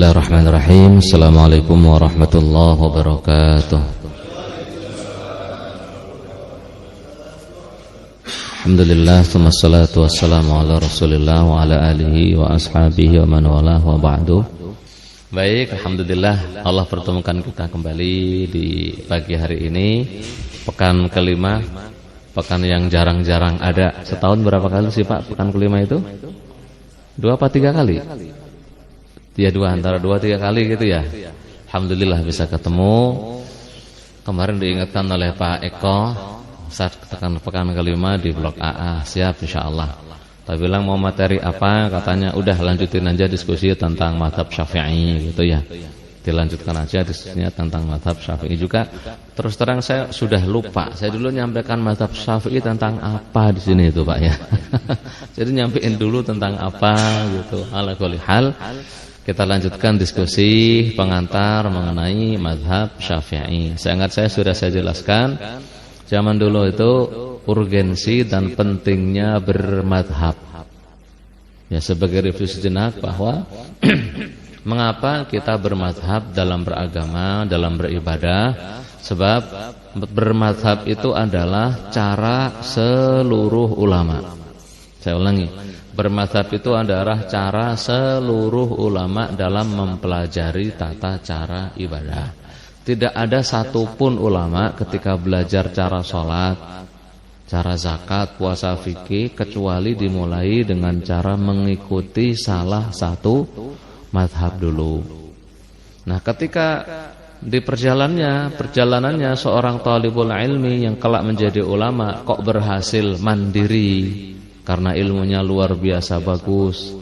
Bismillahirrahmanirrahim. Assalamualaikum warahmatullahi wabarakatuh. Alhamdulillah, wassalatu wassalamu ala Rasulillah wa ala alihi wa ashabihi wa man walah wa ba'du. Baik, alhamdulillah Allah pertemukan kita kembali di pagi hari ini, pekan kelima, pekan yang jarang-jarang ada. Setahun berapa kali sih Pak pekan kelima itu? 2 apa 3 kali? Ya antara 2-3 kali gitu ya. Alhamdulillah bisa ketemu. Kemarin diingatkan oleh Pak Eko saat pekan kelima di blok AA. Siap insyaallah. Tapi bilang mau materi apa, katanya udah lanjutin aja diskusi tentang mazhab Syafi'i gitu ya. Dilanjutkan aja diskusinya tentang mazhab Syafi'i juga. Terus terang saya sudah lupa. Saya dulu nyampaikan mazhab Syafi'i tentang apa di sini itu Pak ya. Jadi nyampein dulu tentang apa gitu. Ala kulli hal kita lanjutkan diskusi pengantar mengenai mazhab Syafi'i. Saya sudah jelaskan zaman dulu itu urgensi dan pentingnya bermadhab. Ya, sebagai review sejenak bahwa mengapa kita bermadhab dalam beragama, dalam beribadah. Sebab bermadhab itu adalah cara seluruh ulama. Saya ulangi, bermadhab itu adalah cara seluruh ulama dalam mempelajari tata cara ibadah. Tidak ada satupun ulama ketika belajar cara sholat, cara zakat, puasa, fikih, kecuali dimulai dengan cara mengikuti salah satu madhab dulu. Nah, ketika di perjalanannya seorang talibul ilmi yang kelak menjadi ulama kok berhasil mandiri karena ilmunya luar biasa bagus,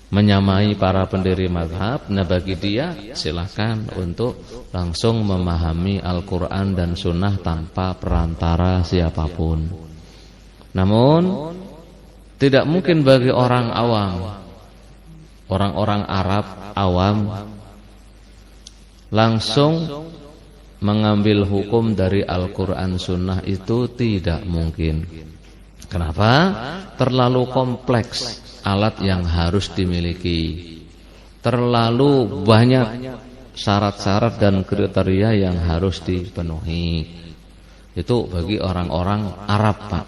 menyamai para pendiri mazhab. Nah, bagi dia silakan untuk langsung memahami Al-Quran dan Sunnah tanpa perantara siapapun. Namun tidak mungkin bagi orang awam, orang-orang Arab awam, langsung mengambil hukum dari Al-Quran Sunnah. Itu tidak mungkin. Kenapa? Terlalu kompleks alat yang harus dimiliki, terlalu banyak syarat-syarat dan kriteria yang harus dipenuhi. Itu bagi orang-orang Arab Pak.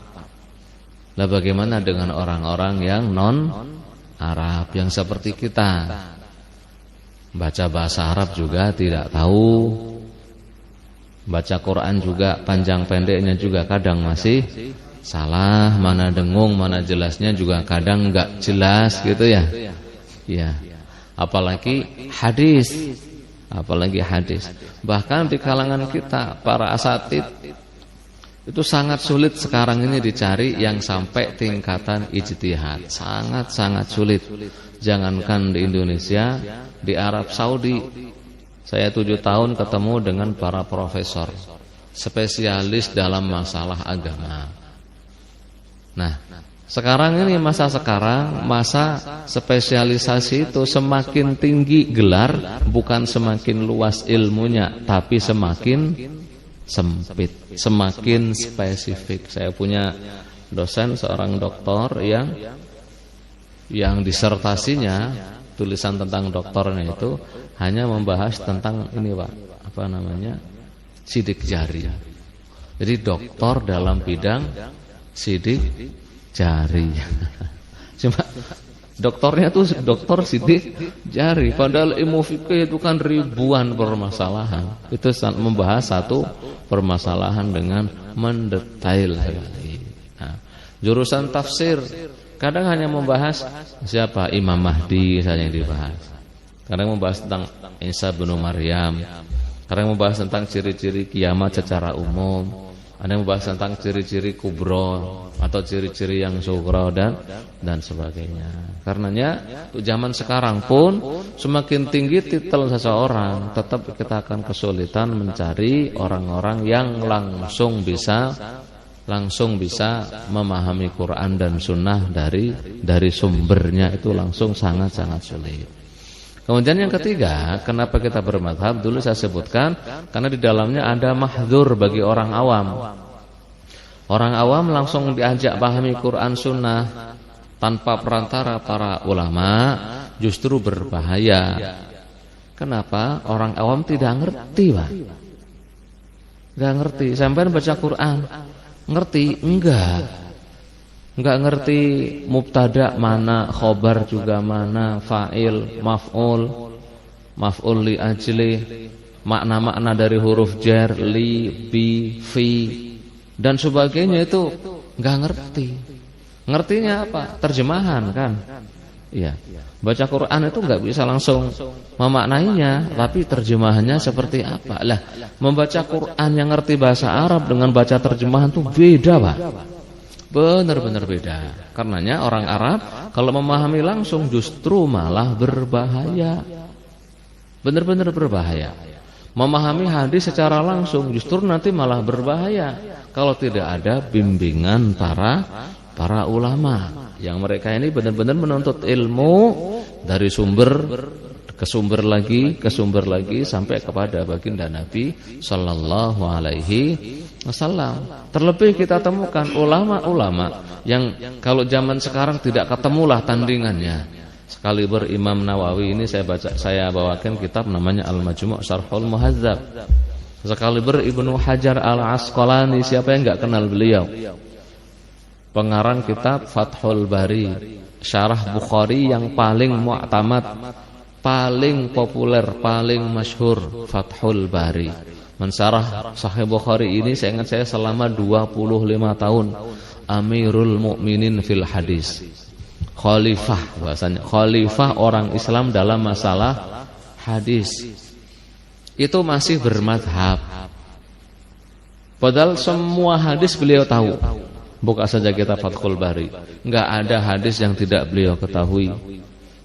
Nah, bagaimana dengan orang-orang yang non-Arab, yang seperti kita? Baca bahasa Arab juga tidak tahu, baca Quran juga panjang pendeknya juga kadang masih salah, mana dengung, mana jelasnya juga kadang enggak jelas gitu ya. Ya. Apalagi hadis. Bahkan di kalangan kita para asatid itu sangat sulit sekarang ini dicari yang sampai tingkatan ijtihad. Sangat sulit. Jangankan di Indonesia, di Arab Saudi saya 7 tahun ketemu dengan para profesor spesialis dalam masalah agama. Nah, sekarang ini masa spesialisasi itu semakin tinggi gelar, bukan semakin luas ilmunya, tapi semakin sempit, semakin spesifik. Saya punya dosen seorang doktor yang disertasinya, tulisan tentang doktornya itu hanya membahas tentang ini Pak, sidik jari. Jadi doktor dalam bidang sidik jari. Cuma doktornya tuh doktor sidik jari, padahal ilmu fikih itu kan ribuan permasalahan. Itu membahas satu permasalahan dengan mendetail sekali. Nah, jurusan tafsir kadang hanya membahas siapa Imam Mahdi saja yang dibahas. Kadang membahas tentang Isa bin Maryam. Kadang membahas tentang ciri-ciri kiamat secara umum. Ada yang membahas tentang ciri-ciri kubro atau ciri-ciri yang sugro dan sebagainya. Karenanya zaman sekarang pun semakin tinggi titel seseorang, tetap kita akan kesulitan mencari orang-orang yang langsung bisa memahami Quran dan Sunnah dari sumbernya. Itu langsung sangat sulit. Kemudian yang ketiga, kenapa kita bermadhab? Dulu saya sebutkan karena di dalamnya ada mahdzur bagi orang awam. Orang awam langsung diajak pahami Quran Sunnah tanpa perantara para ulama justru berbahaya. Kenapa? Orang awam tidak ngerti, Pak. Enggak ngerti. Sampai baca Quran, ngerti? Enggak ngerti mubtada mana, khobar juga mana, fa'il, maf'ul li ajli, makna-makna dari huruf jar, li, bi, fi dan sebagainya itu enggak ngerti. Ngertinya apa? Terjemahan kan? Iya. Baca Quran itu enggak bisa langsung memaknainya, tapi terjemahannya seperti apa? Lah, membaca Quran yang ngerti bahasa Arab dengan baca terjemahan itu beda, Pak. Benar-benar beda. Karenanya orang Arab kalau memahami langsung justru malah berbahaya. Benar-benar berbahaya. Memahami hadis secara langsung justru nanti malah berbahaya kalau tidak ada bimbingan para ulama yang mereka ini benar-benar menuntut ilmu dari sumber ke sumber lagi sampai kepada baginda Nabi sallallahu alaihi wasallam. Terlebih kita temukan ulama-ulama yang kalau zaman sekarang tidak ketemulah tandingannya. Sekaliber Imam Nawawi ini saya bawakan kitab namanya Al-Majmu' Syarhul Muhadzab. Sekaliber Ibnu Hajar Al-Asqalani, siapa yang enggak kenal beliau? Pengarang kitab Fathul Bari, syarah Bukhari yang paling mu'tamad, paling populer, paling masyhur, Fathul Bari. Mensyarah Sahih Bukhari ini saya ingat saya selama 25 tahun Amirul Mukminin fil hadis. Khalifah bahasanya, khalifah orang Islam dalam masalah hadis. Itu masih bermadhab. Padahal semua hadis beliau tahu. Buka saja kitab Fathul Bari, enggak ada hadis yang tidak beliau ketahui.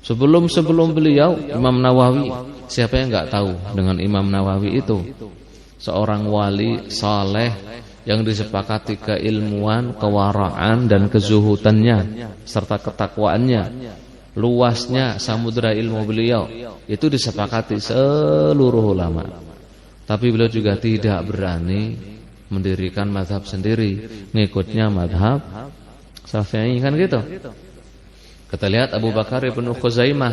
Sebelum beliau Imam Nawawi, siapa yang enggak tahu dengan Imam Nawawi itu? Seorang wali saleh yang disepakati keilmuan, kewaraan dan kezuhudannya serta ketakwaannya, luasnya samudra ilmu beliau itu disepakati seluruh ulama. Tapi beliau juga tidak berani mendirikan mazhab sendiri, ngikutnya mazhab Syafi'i kan gitu. Kita lihat Abu Bakar ibn Khuzaimah,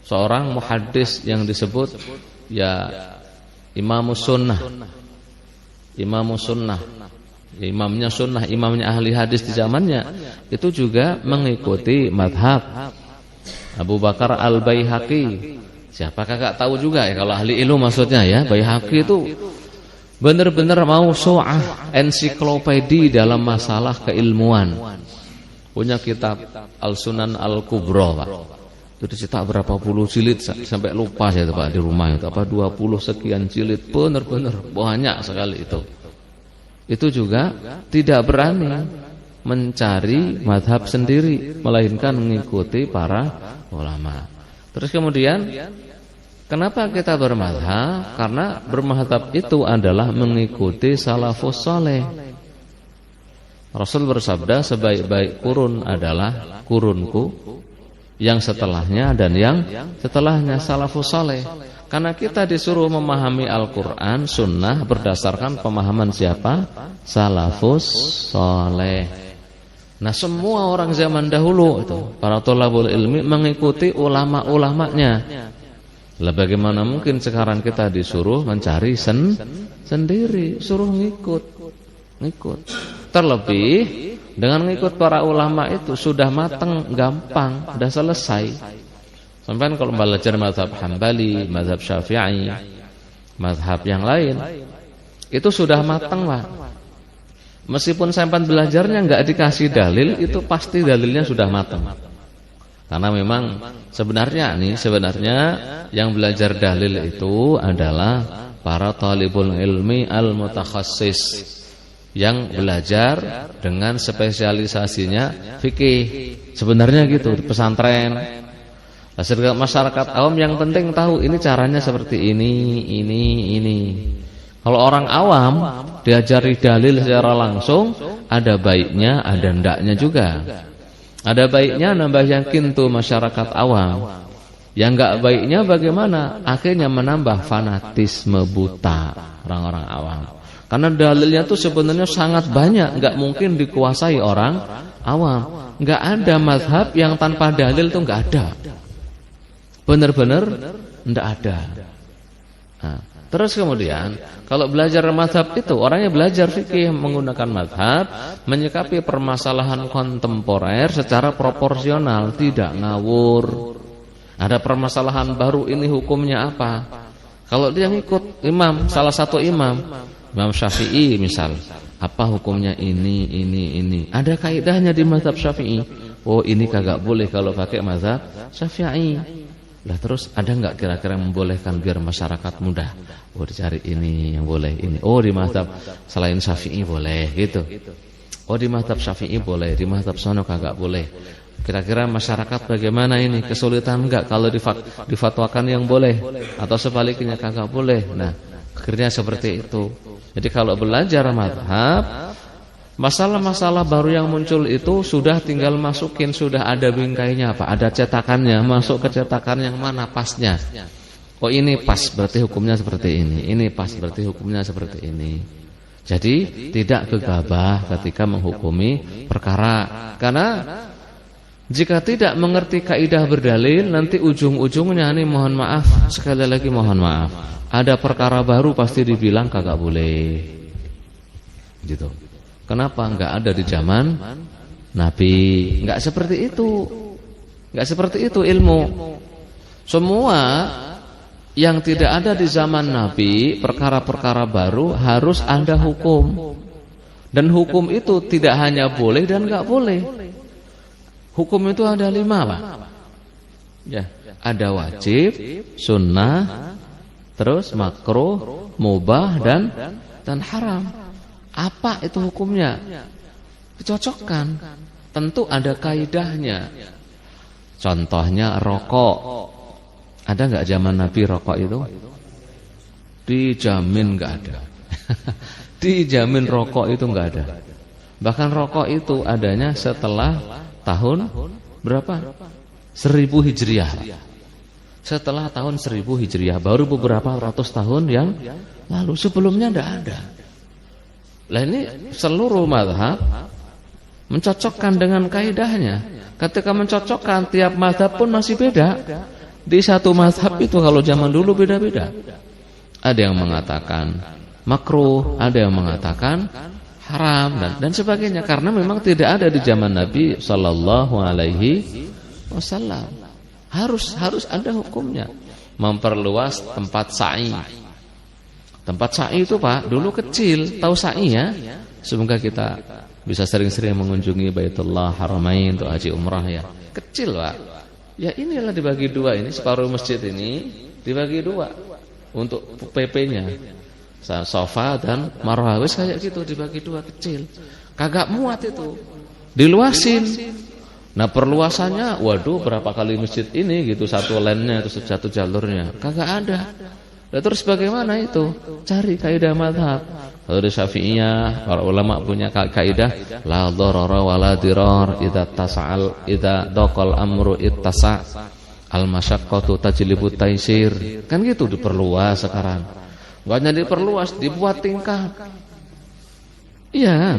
seorang muhaddis yang disebut ya Imamus Sunnah. Imamnya sunnah, imamnya ahli hadis di zamannya, itu juga mengikuti mazhab Abu Bakar Al-Baihaqi. Siapakah gak tahu juga ya kalau ahli ilmu maksudnya ya. Baihaqi itu benar-benar mausu'ah, ensiklopedi dalam masalah keilmuan. Punya kitab Al-Sunan Al-Kubra, Pak. Itu dicetak berapa puluh jilid sampai lupa saya itu, Pak, di rumah itu apa 20 sekian jilid, benar-benar banyak sekali itu. Itu juga tidak berani mencari mazhab sendiri, melainkan mengikuti para ulama. Terus kemudian kenapa kita bermazhab? Karena bermazhab itu adalah mengikuti salafus saleh. Rasul bersabda, sebaik-baik kurun adalah kurunku, yang setelahnya dan yang setelahnya salafus saleh. Karena kita disuruh memahami Al-Quran, sunnah berdasarkan pemahaman siapa? Salafus saleh. Nah, semua orang zaman dahulu itu, para thalabul ilmi mengikuti ulama-ulamanya. Lah bagaimana mungkin sekarang kita disuruh mencari sendiri, suruh ngikut. Terlebih dengan ngikut para ulama itu sudah matang, gampang, sudah selesai. Sampai kalau belajar mazhab Hambali, mazhab Syafi'i, mazhab yang lain, itu sudah matang, Pak. Meskipun sampai belajarnya enggak dikasih dalil, itu pasti dalilnya sudah matang. Karena memang sebenarnya yang belajar dalil itu adalah para talibul ilmi al-mutakhassis, yang belajar dengan spesialisasinya fikih. Sebenarnya gitu, pesantren. Masyarakat awam yang penting tahu ini caranya seperti ini. Kalau orang awam diajari dalil secara langsung, ada baiknya, ada ndaknya juga. Ada baiknya nambah yakin tuh masyarakat awam. Yang enggak baiknya bagaimana? Akhirnya menambah fanatisme buta orang-orang awam. Karena dalilnya tuh sebenarnya sangat banyak, enggak mungkin dikuasai orang awam. Enggak ada mazhab yang tanpa dalil tuh enggak ada. Benar-benar Tidak ada. Nah, terus kemudian kalau belajar mazhab itu orangnya belajar fikih menggunakan mazhab, menyikapi permasalahan kontemporer secara proporsional, tidak ngawur. Ada permasalahan baru ini hukumnya apa? Kalau dia ngikut imam, salah satu imam Syafi'i misal, apa hukumnya ini. Ada kaidahnya di mazhab Syafi'i. Oh, ini kagak boleh kalau pakai mazhab Syafi'i. Lah terus ada enggak kira-kira membolehkan biar masyarakat mudah? Oh, dicari ini yang boleh ini. Oh, di mazhab selain Syafi'i boleh gitu. Oh, di mazhab Syafi'i boleh, di mazhab sono kagak boleh. Kira-kira masyarakat bagaimana ini? Kesulitan enggak kalau difatwakan yang boleh atau sebaliknya kagak boleh? Nah, akhirnya seperti itu. Jadi kalau belajar mazhab, masalah-masalah baru yang muncul itu sudah tinggal masukin, sudah ada bingkainya apa? Ada cetakannya, masuk ke cetakan yang mana pasnya. Oh, ini pas berarti hukumnya seperti ini. Ini pas berarti hukumnya seperti ini. Jadi tidak gegabah ketika menghukumi perkara. Karena jika tidak mengerti kaidah berdalil, nanti ujung-ujungnya nih mohon maaf, sekali lagi mohon maaf, ada perkara baru pasti dibilang kagak boleh. Gitu. Kenapa enggak ada di zaman Nabi? Enggak seperti itu. Enggak seperti itu ilmu. Semua yang tidak ada di zaman Nabi, perkara-perkara baru harus ada hukum. Dan hukum itu tidak hanya boleh dan enggak boleh. Hukum itu ada 5, Pak. Ya, ada wajib, sunnah, terus makruh, mubah dan haram. Apa itu hukumnya? Dicocokkan. Tentu ada kaidahnya. Contohnya rokok. Ada enggak zaman Nabi rokok itu? Dijamin enggak ada. Dijamin rokok itu enggak ada. Bahkan rokok itu adanya setelah tahun berapa? 1000 Hijriah. Setelah tahun 1000 Hijriah, baru beberapa ratus tahun yang lalu. Sebelumnya enggak ada. Lah ini seluruh mazhab mencocokkan dengan kaidahnya. Ketika mencocokkan, tiap mazhab pun masih beda. Di satu mazhab itu kalau zaman dulu beda-beda. Ada yang mengatakan makruh, ada yang mengatakan haram dan sebagainya, karena memang tidak ada di zaman Nabi sallallahu alaihi wasallam. Harus ada hukumnya. Memperluas tempat sa'i. Tempat sa'i itu, Pak, dulu kecil, tahu sa'i ya? Semoga kita bisa sering-sering mengunjungi Baitullah Haramain untuk haji umrah ya. Kecil, Pak. Ya inilah dibagi 2 ini, separuh masjid ini dibagi 2 untuk PP-nya. Sofa dan marwah wis kayak gitu dibagi 2 kecil. Kagak muat itu. Diluasin. Nah, perluasannya waduh berapa kali masjid ini gitu, satu lane-nya itu satu jalurnya. Kagak ada. Nah, terus bagaimana itu? Cari kaidah mazhab. Kalau di Syafi'iyah, para ulama punya kaidah la dharara wala dirar idza daqal amru ittasa al masyaqqatu tajlibu taisir. Kan gitu diperluas sekarang. Bukannya diperluas, dibuat tingkat. Iya.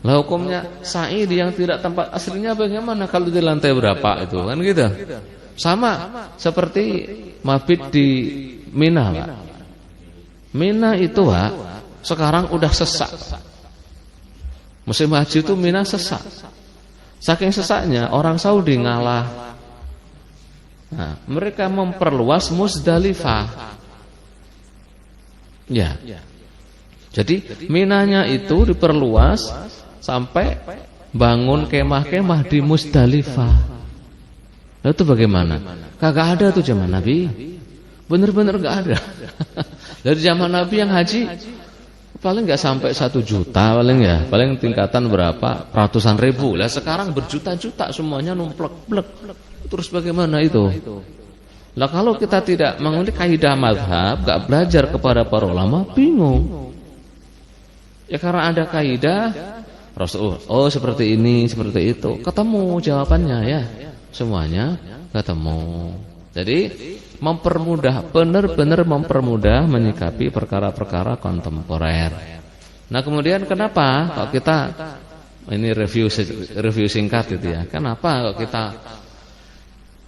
Lah hukumnya sa'i yang tidak tempat aslinya bagaimana kalau di lantai berapa itu? Kan gitu. Sama seperti mabit di Mina, Pak. Mina itu, Pak, sekarang udah sesak. Musim haji itu Mina sesak. Saking sesaknya orang Saudi ngalah. Nah, mereka memperluas Muzdalifah. Ya. Jadi Minanya itu diperluas sampai bangun kemah-kemah di Muzdalifah. Lalu itu bagaimana? Kagak ada tuh zaman Nabi. Bener-bener gak ada. Dari zaman Nabi yang haji paling gak sampai 1 juta paling ya. Paling tingkatan berapa? Ratusan ribu. Lah sekarang berjuta-juta semuanya numplek-plek. Terus bagaimana itu? Lah kalau kita tidak mengerti kaidah mazhab, gak belajar kepada para ulama, bingung. Ya karena ada kaidah Rasul, oh seperti ini, seperti itu. Ketemu jawabannya ya. Semuanya ketemu. Jadi mempermudah, benar-benar mempermudah menyikapi perkara-perkara kontemporer. Nah, kemudian kenapa kalau kita ini review singkat itu ya. Kenapa kalau kita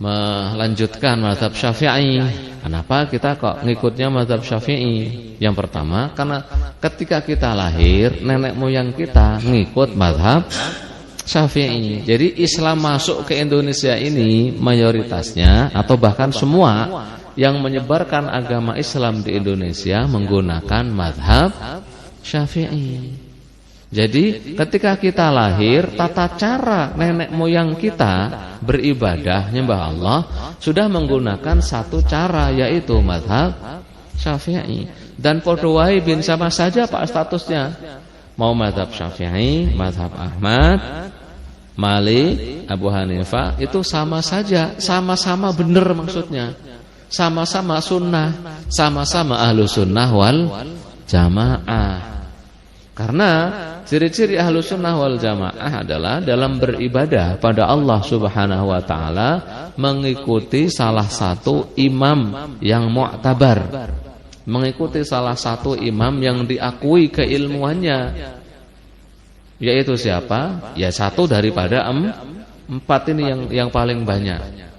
melanjutkan mazhab Syafi'i. Kenapa kita kok ngikutnya mazhab Syafi'i? Yang pertama, karena ketika kita lahir, nenek moyang kita ngikut mazhab Syafi'i. Jadi Islam masuk ke Indonesia ini mayoritasnya atau bahkan semua yang menyebarkan agama Islam di Indonesia menggunakan mazhab Syafi'i. Jadi ketika kita lahir, tata cara nenek moyang kita beribadah nyembah Allah sudah menggunakan satu cara, yaitu mazhab Syafi'i. Dan podo wae bin sama saja Pak statusnya. Mau mazhab Syafi'i, mazhab Ahmad, Malik, Abu Hanifah, itu sama saja, sama-sama benar maksudnya. Sama-sama sunnah, sama-sama ahlu sunnah wal jamaah. Karena ciri-ciri ahlu sunnah wal jamaah adalah dalam beribadah pada Allah subhanahu wa ta'ala mengikuti salah satu imam yang mu'tabar, mengikuti salah satu imam yang diakui keilmuannya. Yaitu siapa? Ya satu daripada empat ini yang paling banyak.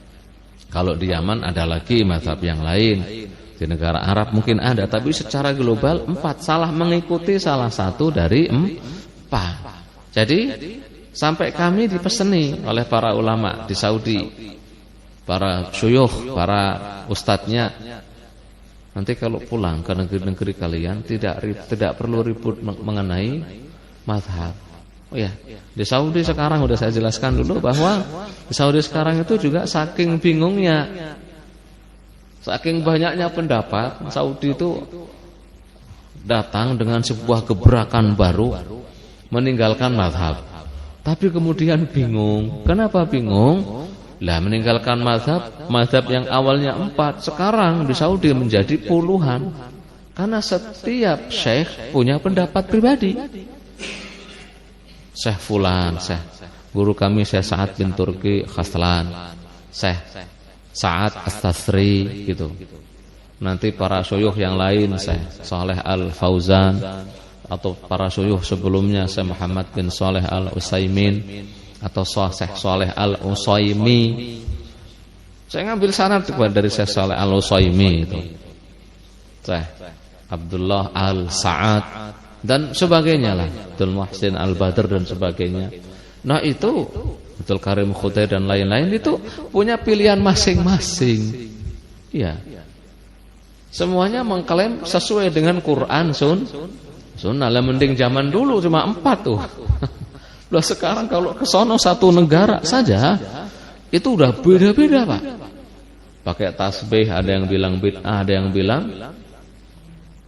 Kalau di Yaman ada lagi mazhab yang lain. Di negara Arab mungkin ada, tapi secara global 4, salah mengikuti salah satu dari 4. Jadi sampai kami dipeseni oleh para ulama di Saudi, para syuyukh, para ustadznya, nanti kalau pulang ke negeri-negeri kalian tidak perlu ribut mengenai mazhab. Oh ya, di Saudi sekarang udah saya jelaskan dulu bahwa di Saudi sekarang itu juga saking bingungnya, saking banyaknya pendapat, Saudi itu datang dengan sebuah gebrakan baru meninggalkan mazhab. Tapi kemudian bingung. Kenapa bingung? Lah meninggalkan mazhab yang awalnya 4 sekarang di Saudi menjadi puluhan. Karena setiap syekh punya pendapat pribadi. Syekh fulan, syekh guru kami Syekh Sa'ad bin Turki Khaslan, Syekh Sa'ad As-Tasri gitu. Nanti para syuyukh yang lain Syekh Saleh Al-Fauzan, atau para syuyukh sebelumnya Syekh Muhammad bin Saleh Al-Utsaimin atau Syekh Saleh Al-Utsaimin. Saya ngambil sanad dari Syekh Saleh Al-Utsaimin itu. Syekh Abdullah Al-Sa'ad dan sebagainya lah, Abdul Muhsin Al-Badr dan sebagainya. Nah itu Abdul Karim Khudair dan lain-lain itu punya pilihan masing-masing. Iya. Semuanya mengklaim sesuai dengan Quran, sunnah. Lah mending zaman dulu cuma 4 tuh. Loh sekarang kalau ke sono satu negara saja itu udah beda-beda, Pak. Pakai tasbih, ada yang bilang bid'ah, ada yang bilang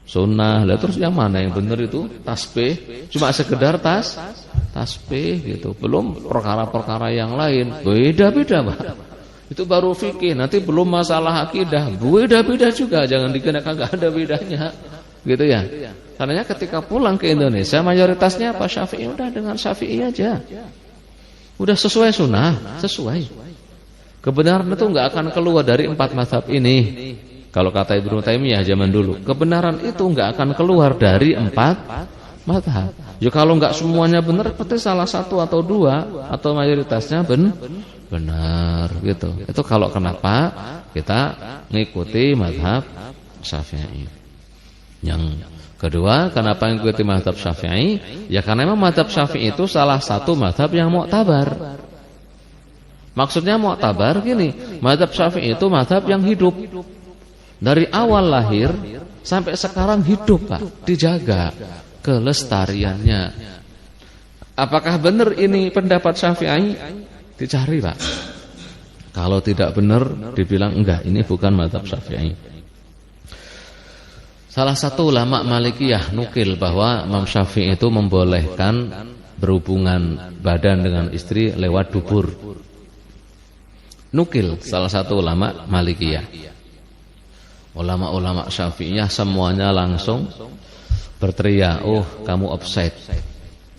sunnah. Lah terus yang mana yang benar itu? Tasbih cuma sekedar tasbih gitu. Belum perkara-perkara yang lain. Beda-beda, Pak. Itu baru fikih. Nanti belum masalah akidah. Beda-beda juga. Jangan dikira kagak ada bedanya. Gitu ya. Karena ketika pulang ke Indonesia mayoritasnya apa? Syafi'i. Udah dengan Syafi'i aja. Udah sesuai sunnah, sesuai. Kebenaran itu enggak akan keluar dari 4 mazhab ini. Kalau kata Ibnu Taimiyah zaman dulu, kebenaran itu enggak akan keluar dari 4 mazhab. Ya kalau enggak semuanya benar, berarti salah satu atau 2 atau mayoritasnya benar gitu. Itu kalau kenapa kita ngikuti mazhab Syafi'i. Yang kedua, kenapa ngikuti mazhab Syafi'i? Ya karena memang mazhab Syafi'i itu salah satu mazhab yang mu'tabar. Maksudnya mu'tabar gini, mazhab Syafi'i itu mazhab yang hidup. Dari awal lahir sampai sekarang hidup, Pak, dijaga kelestariannya. Apakah benar ini pendapat Syafi'i? Dicari, Pak. Kalau tidak benar dibilang enggak, ini bukan mazhab Syafi'i. Salah satu ulama Malikiyah nukil bahwa Imam Syafi'i itu membolehkan berhubungan badan dengan istri lewat dubur. Nukil salah satu ulama Malikiyah. Ulama-ulama Syafi'iyah semuanya langsung berteriak, "Oh, kamu offside.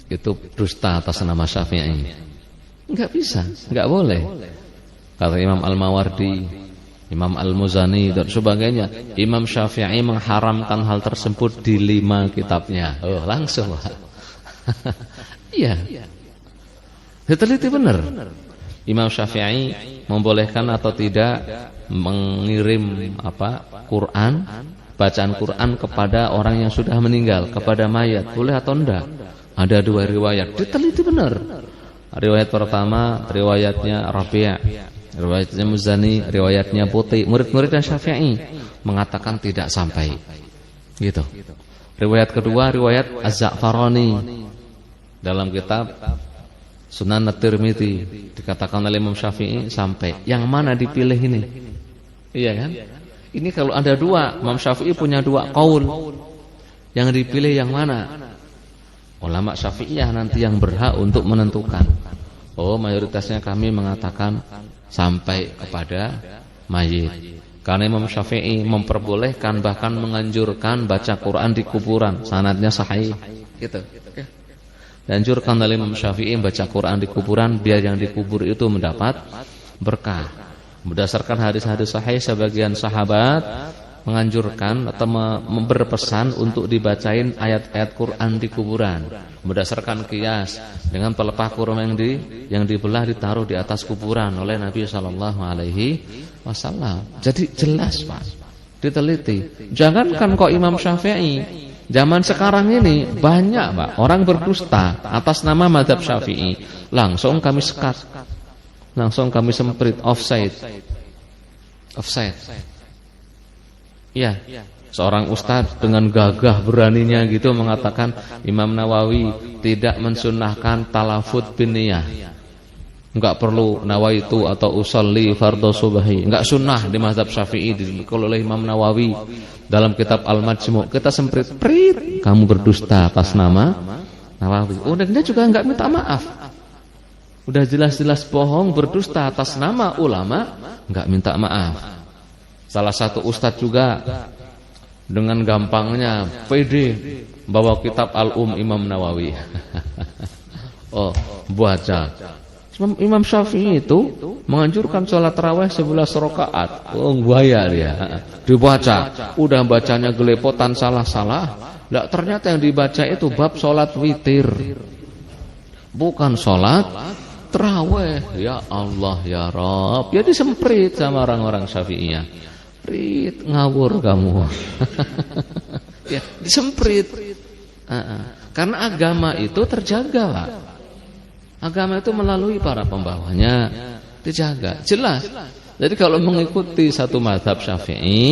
Itu dusta atas nama Syafi'i." Enggak bisa, enggak boleh. Kata Imam Al-Mawardi, Imam Al-Muzani dan sebagainya, Imam Syafi'i mengharamkan hal tersebut di 5 kitabnya. Oh, langsung. Iya. Diteliti benar. Imam Syafi'i membolehkan atau tidak mengirim Quran, bacaan Quran kepada orang yang sudah meninggal, kepada mayat, boleh atau enggak? Ada dua riwayat, diteliti benar. Riwayat pertama riwayatnya Rabi', riwayatnya Muzani, riwayatnya Puti, murid-murid dan Syafi'i mengatakan tidak sampai. Gitu. Riwayat kedua riwayat Az-Za'farani dalam kitab Sunan At-Tirmidzi, dikatakan oleh Imam Syafi'i sampai. Yang mana dipilih ini? Iya kan? Ini kalau ada dua, Imam Syafi'i punya dua qaul. Yang dipilih yang mana? Ulama Syafi'iyah nanti yang berhak untuk menentukan. Oh, mayoritasnya kami mengatakan sampai kepada mayit. Karena Imam Syafi'i memperbolehkan, bahkan menganjurkan baca Quran di kuburan. Sanadnya sahih. Gitu. Dianjurkan oleh Imam Syafi'i baca Quran di kuburan biar yang dikubur itu mendapat berkah. Berdasarkan hadis-hadis sahih, sebagian sahabat menganjurkan atau berpesan untuk dibacain ayat-ayat Quran di kuburan. Berdasarkan qiyas dengan pelepah kurma yang dibelah ditaruh di atas kuburan oleh Nabi sallallahu alaihi wasallam. Jadi jelas, Pak. Diteliti. Jangankan kok Imam Syafi'i, zaman sekarang ini banyak, Pak, orang berdusta atas nama mazhab Syafi'i. Langsung kami sekat. Langsung kami semprit, offside. Ya, seorang ustadz dengan gagah beraninya gitu mengatakan Imam Nawawi tidak mensunnahkan talafut bin niyah. Enggak perlu nawaitu atau usolli fardhu subhi. Enggak sunnah di mazhab Syafi'i dikul oleh Imam Nawawi dalam kitab Al-Majmu'. Kita semprit, prit, kamu berdusta atas nama Nawawi. Oh, dan dia juga enggak minta maaf. Udah jelas-jelas bohong, berdusta atas nama ulama, enggak minta maaf. Salah satu ustadz juga dengan gampangnya pede bawa kitab Al-Um Imam Nawawi. Oh, baca. Imam Syafi'i itu menganjurkan sholat tarawih 11 rakaat. Oh, buaya dia. Dibaca, udah bacanya gelepotan salah-salah. Lah ternyata yang dibaca itu bab sholat witir. Bukan sholat tarawih. Ya Allah ya Rabb. Ya disemprit sama orang-orang Syafi'iyah. Prit, ngawur kamu. Ya, disemprit. Karena agama itu terjaga, Pak. Agama itu melalui para pembawanya dijaga. Jelas. Jadi kalau mengikuti satu mazhab Syafi'i,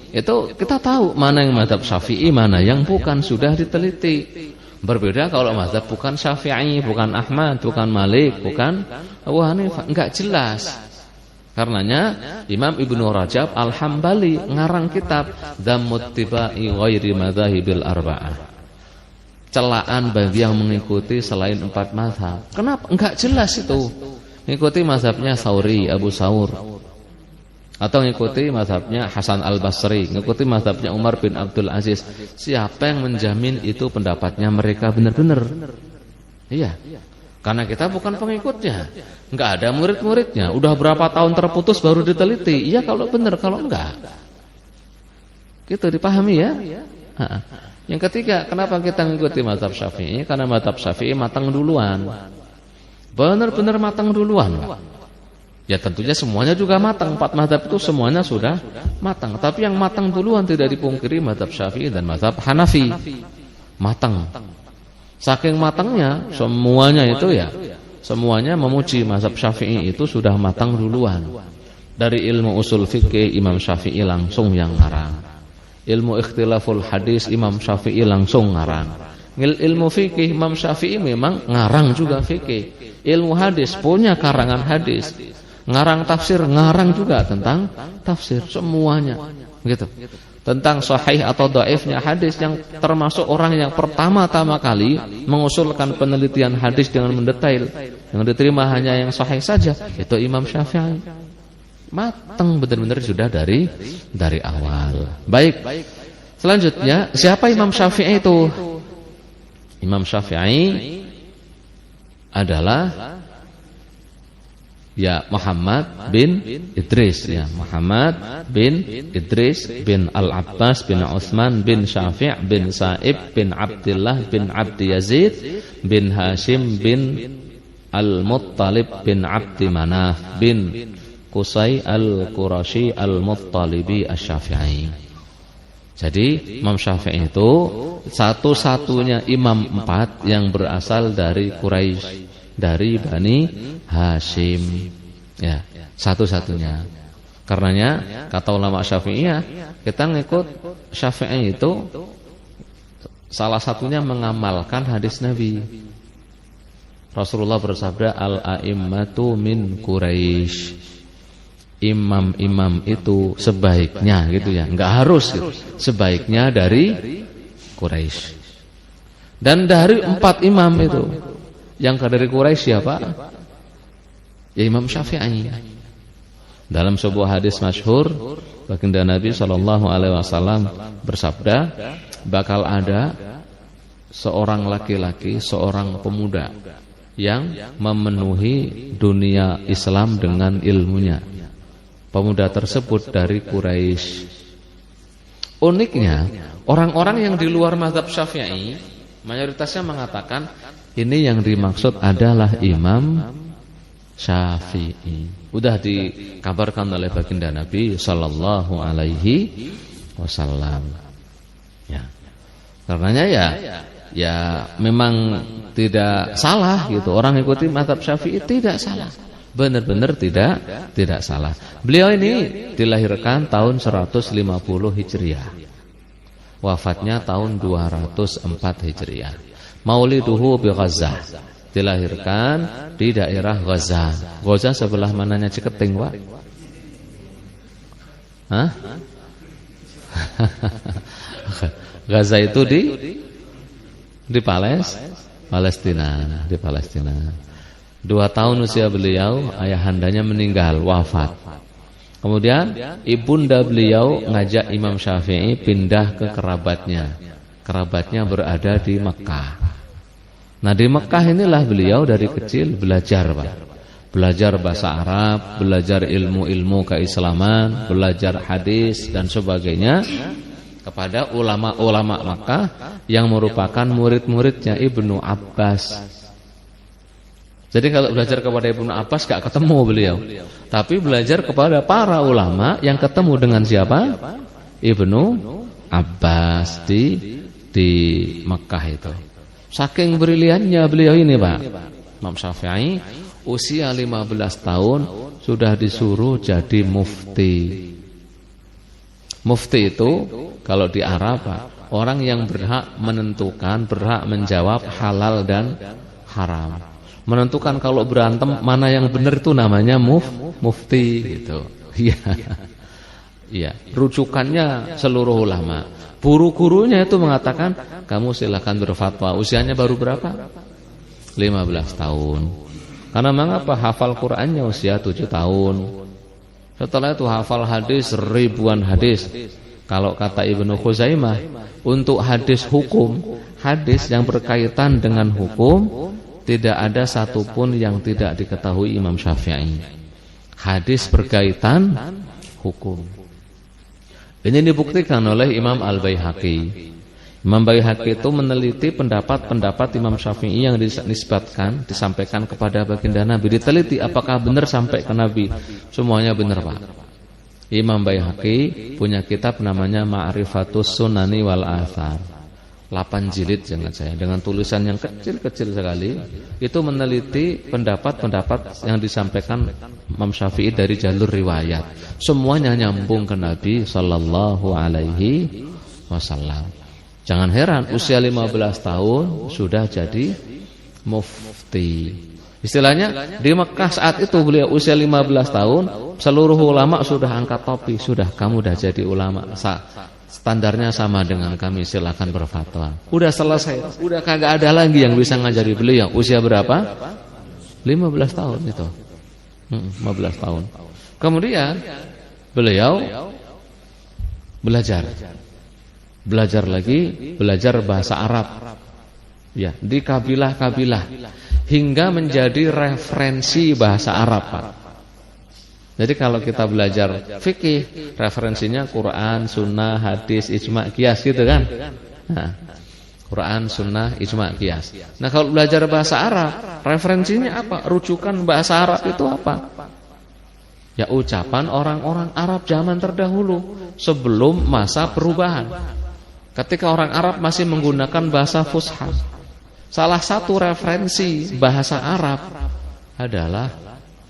itu kita tahu mana yang mazhab Syafi'i, mana yang bukan, sudah diteliti. Berbeda kalau mazhab bukan Syafi'i, bukan Ahmad, bukan Malik, bukan Abu Hanifah, enggak jelas. Karenanya Imam Ibnu Rajab Al-Hambali ngarang kitab Dhammut Tibai Ghairi Madzahibil Arba'ah. Celaan bagi yang mengikuti selain 4 mazhab. Kenapa? Enggak jelas itu. Mengikuti mazhabnya Tsauri, Abu Tsaur. Atau mengikuti mazhabnya Hasan Al-Basri, mengikuti mazhabnya Umar bin Abdul Aziz. Siapa yang menjamin itu pendapatnya mereka benar-benar? Iya. Karena kita bukan pengikutnya, enggak ada murid-muridnya. Udah berapa tahun terputus baru diteliti. Iya kalau benar, kalau enggak. Gitu dipahami ya. Yang ketiga, kenapa kita mengikuti mazhab Syafi'i? Karena mazhab Syafi'i matang duluan. Benar-benar matang duluan. Ya tentunya semuanya juga matang. 4 mazhab itu semuanya sudah matang. Tapi yang matang duluan tidak dipungkiri mazhab Syafi'i dan mazhab Hanafi. Matang. Saking matangnya semuanya itu ya, semuanya memuji mazhab Syafi'i itu sudah matang duluan. Dari ilmu usul fikih Imam Syafi'i langsung yang ngarang. Ilmu ikhtilaful hadis Imam Syafi'i langsung ngarang. Ilmu fikih Imam Syafi'i memang ngarang juga fikih. Ilmu hadis punya karangan hadis. Ngarang tafsir, ngarang juga tentang tafsir, semuanya. Gitu. Tentang sahih atau dhaifnya hadis, yang termasuk orang yang pertama-tama kali mengusulkan penelitian hadis dengan mendetail, yang diterima hanya yang sahih saja, itu Imam Syafi'i. Matang benar-benar sudah dari awal. Baik. Selanjutnya, siapa Imam Syafi'i itu? Imam Syafi'i adalah ya Muhammad bin Idris, ya Muhammad bin Idris bin Al-Abbas bin Utsman bin Syafi' bin Sa'ib bin Abdullah bin Abdi Yazid bin Hashim bin Al-Muttalib bin Abdi Manaf bin Qusay Al-Qurashi Al-Muttalibi Asy-Syafi'i. Jadi Imam Syafi'i itu satu-satunya imam 4 yang berasal dari Quraisy, dari Bani Hashim. Ya, satu-satunya. Karenanya kata ulama Syafi'iyah, kita ngikut Syafi'i itu salah satunya mengamalkan hadis Nabi. Rasulullah bersabda, al-a'immatu min Quraisy. Imam-imam itu sebaiknya gitu ya, enggak harus gitu. Sebaiknya dari Quraisy. Dan dari 4 imam itu, yang dari Quraisy siapa? Ya Imam Syafi'i. Dalam sebuah hadis masyhur, baginda Nabi SAW bersabda, bakal ada seorang laki-laki, seorang pemuda yang memenuhi dunia Islam dengan ilmunya. Pemuda tersebut dari Quraisy. Uniknya, orang-orang yang di luar mazhab Syafi'i mayoritasnya mengatakan ini yang dimaksud adalah Imam Syafi'i. Udah dikabarkan oleh baginda Nabi sallallahu alaihi wasallam. Ya. Karenanya ya memang tidak salah gitu. Orang ikuti mazhab Syafi'i tidak salah. Benar-benar tidak salah. Beliau ini dilahirkan tahun 150 Hijriah. Wafatnya tahun 204 Hijriah. Mauliduhu bi Gaza. Dilahirkan di daerah Gaza. Gaza sebelah mananya Ciketing, Pak? Hah? Gaza itu di Palestina, di Palestina. 2 tahun usia beliau, ayahandanya meninggal, wafat. Kemudian ibunda beliau ngajak Imam Syafi'i pindah ke kerabatnya. Kerabatnya berada di Mekah. Nah di Mekah inilah beliau dari kecil belajar, Pak. Belajar bahasa Arab, belajar ilmu-ilmu keislaman, belajar hadis dan sebagainya kepada ulama-ulama Mekah yang merupakan murid-muridnya Ibnu Abbas. Jadi kalau belajar kepada Ibnu Abbas gak ketemu beliau, tapi belajar kepada para ulama yang ketemu dengan siapa? Ibnu Abbas di Mekah itu. Saking briliannya beliau ini, Pak. Imam Syafi'i usia 15 tahun sudah disuruh jadi mufti. Mufti itu kalau di Arab, Pak, orang yang berhak menentukan, berhak menjawab halal dan haram. Menentukan kalau berantem mana yang benar itu namanya mufti gitu. Iya. Iya, rujukannya seluruh ulama. Guru-gurunya itu mengatakan, kamu silakan berfatwa. Usianya baru berapa? 15 tahun. Karena mengapa? Hafal Qur'annya usia 7 tahun. Setelah itu hafal hadis ribuan hadis. Kalau kata Ibnu Khuzaimah, untuk hadis hukum, hadis yang berkaitan dengan hukum, tidak ada satupun yang tidak diketahui Imam Syafi'i. Hadis berkaitan hukum. Ini dibuktikan oleh Imam Al-Baihaqi. Imam Baihaqi itu meneliti pendapat-pendapat Imam Syafi'i yang dinisbatkan, disampaikan kepada baginda Nabi. Diteliti apakah benar sampai ke Nabi. Semuanya benar, Pak. Imam Baihaqi punya kitab namanya Ma'rifatus Sunani wal Athar. 8 jilid jangan saya, dengan tulisan yang kecil-kecil sekali. Itu meneliti pendapat-pendapat yang disampaikan Imam Syafi'i dari jalur riwayat. Semuanya nyambung ke Nabi sallallahu alaihi wasallam. Jangan heran usia 15 tahun sudah jadi mufti. Istilahnya di Mekah saat itu beliau usia 15 tahun, seluruh ulama sudah angkat topi, sudah kamu sudah jadi ulama. Standarnya sama dengan kami, silakan berfatwa. Udah selesai, udah kagak ada lagi yang bisa ngajari beliau. Usia berapa? 15 tahun itu. 15 tahun. Kemudian beliau belajar lagi, belajar bahasa Arab. Ya, di kabilah-kabilah hingga menjadi referensi bahasa Arab, Pak. Jadi kalau kita belajar fikih, referensinya Quran, sunnah, hadis, ijma', qiyas gitu kan. Nah, Quran, sunnah, ijma, qiyas. Nah kalau belajar bahasa Arab, referensinya apa? Rujukan bahasa Arab itu apa? Ya ucapan orang-orang Arab zaman terdahulu sebelum masa perubahan. Ketika orang Arab masih menggunakan bahasa fusha. Salah satu referensi bahasa Arab adalah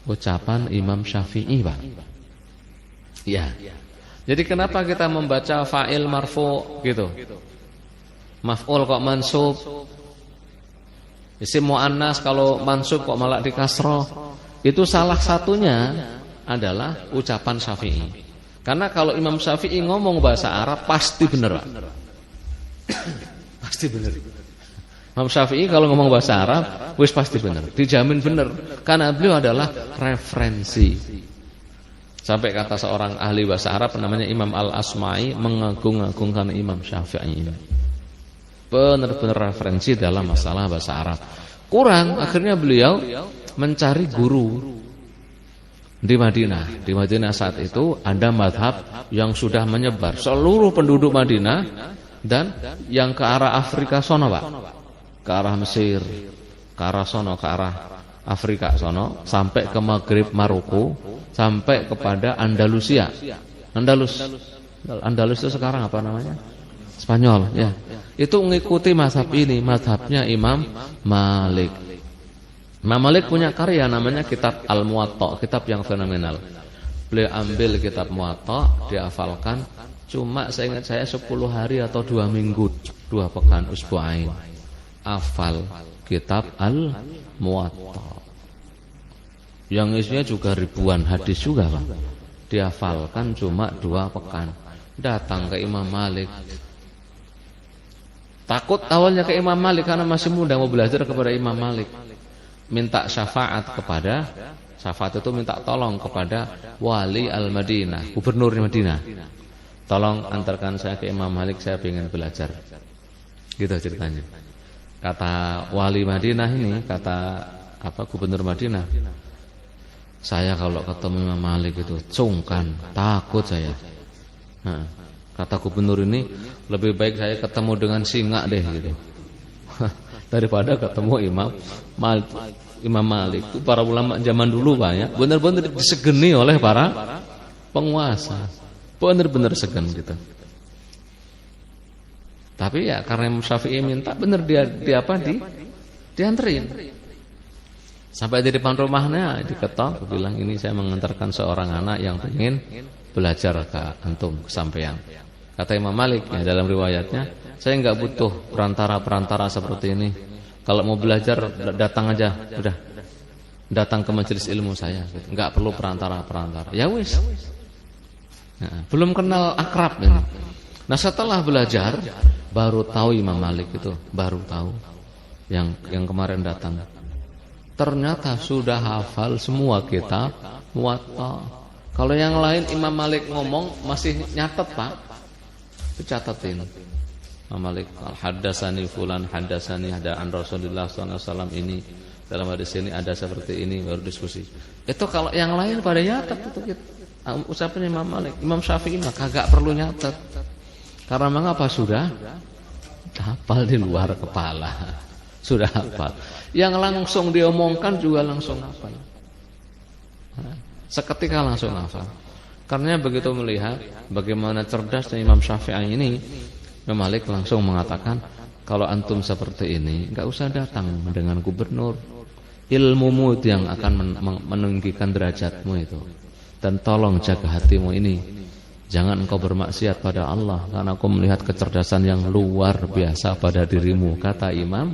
ucapan Imam Syafi'i, Pak. Ya. Jadi kenapa kita membaca fa'il marfu gitu? Maf'ul kok mansub? Isim muannas kalau mansub kok malah di kasroh? Itu salah satunya adalah ucapan Syafi'i. Karena kalau Imam Syafi'i ngomong bahasa Arab pasti benar, Pak. Pasti benar. Imam Syafi'i kalau ngomong bahasa Arab wis pasti benar, dijamin benar. Karena beliau adalah referensi. Sampai kata seorang ahli bahasa Arab namanya Imam Al-Asma'i mengagung-agungkan Imam Syafi'i ini. Benar-benar referensi dalam masalah bahasa Arab. Kurang, akhirnya beliau mencari guru di Madinah. Di Madinah saat itu ada madhab yang sudah menyebar seluruh penduduk Madinah dan yang ke arah Afrika sono, Pak. Ke arah Mesir, ke arah sono, ke arah Afrika sono, sampai ke Maghrib, Maroko, sampai kepada Andalusia. Andalus itu sekarang apa namanya? Spanyol, ya. Itu mengikuti mazhab ini, mazhabnya Imam Malik. Imam Malik punya karya namanya Kitab Al-Muwatta, kitab yang fenomenal. Beliau ambil kitab Muwatta, dihafalkan cuma saya ingat saya 10 hari atau 2 minggu, 2 pekan, usbu'ain. Hafal kitab Al-Muwatta. Yang isinya juga ribuan hadis juga, Pak. Dihafalkan cuma 2 pekan. Datang ke Imam Malik. Takut awalnya ke Imam Malik karena masih muda mau belajar kepada Imam Malik. Minta syafaat kepada, syafaat itu minta tolong kepada wali Al-Madinah, gubernur Madinah. Tolong antarkan saya ke Imam Malik, saya ingin belajar. Gitu ceritanya. Kata wali Madinah ini, kata gubernur Madinah, saya kalau ketemu Imam Malik itu sungkan, takut saya. Nah, kata gubernur ini, lebih baik saya ketemu dengan singa deh gitu. Daripada ketemu Imam Malik. Itu para ulama zaman dulu banyak benar-benar disegeni oleh para penguasa. Benar-benar segan gitu. Tapi ya karena Imam Syafi'i minta, benar dianterin. Sampai di depan rumahnya diketok, bilang ini saya mengantarkan seorang anak yang ingin belajar ke antum, kesampaian. Kata Imam Malik ya dalam riwayatnya, saya enggak butuh perantara-perantara seperti ini. Kalau mau belajar datang aja, udah. Datang ke majelis ilmu saya, enggak perlu perantara-perantara. Ya wis. Nah, belum kenal akrab ini. Nah, setelah belajar baru tahu Imam Malik itu, baru tahu yang kemarin datang. Ternyata sudah hafal semua kitab Muwatta. Kalau yang lain Imam Malik ngomong masih nyatet, Pak. Dicatatin. Imam Malik haddatsani fulan haddatsani an Rasulullah sallallahu alaihi wasallam ini, dalam hadis ini ada seperti ini, baru diskusi. Itu kalau yang lain pada nyatet itu ucapan Imam Malik. Imam Syafi'i mah kagak perlu nyatet. Karena mengapa sudah hafal di luar kepala. Sudah hafal. Yang langsung diomongkan juga langsung hafal. Seketika langsung hafal. Karena begitu melihat bagaimana cerdasnya Imam Syafi'i ini, Imam Malik langsung mengatakan, kalau antum seperti ini enggak usah datang dengan gubernur. Ilmumu yang akan meninggikan derajatmu itu. Dan tolong jaga hatimu ini. Jangan engkau bermaksiat pada Allah, karena aku melihat kecerdasan yang luar biasa pada dirimu, kata Imam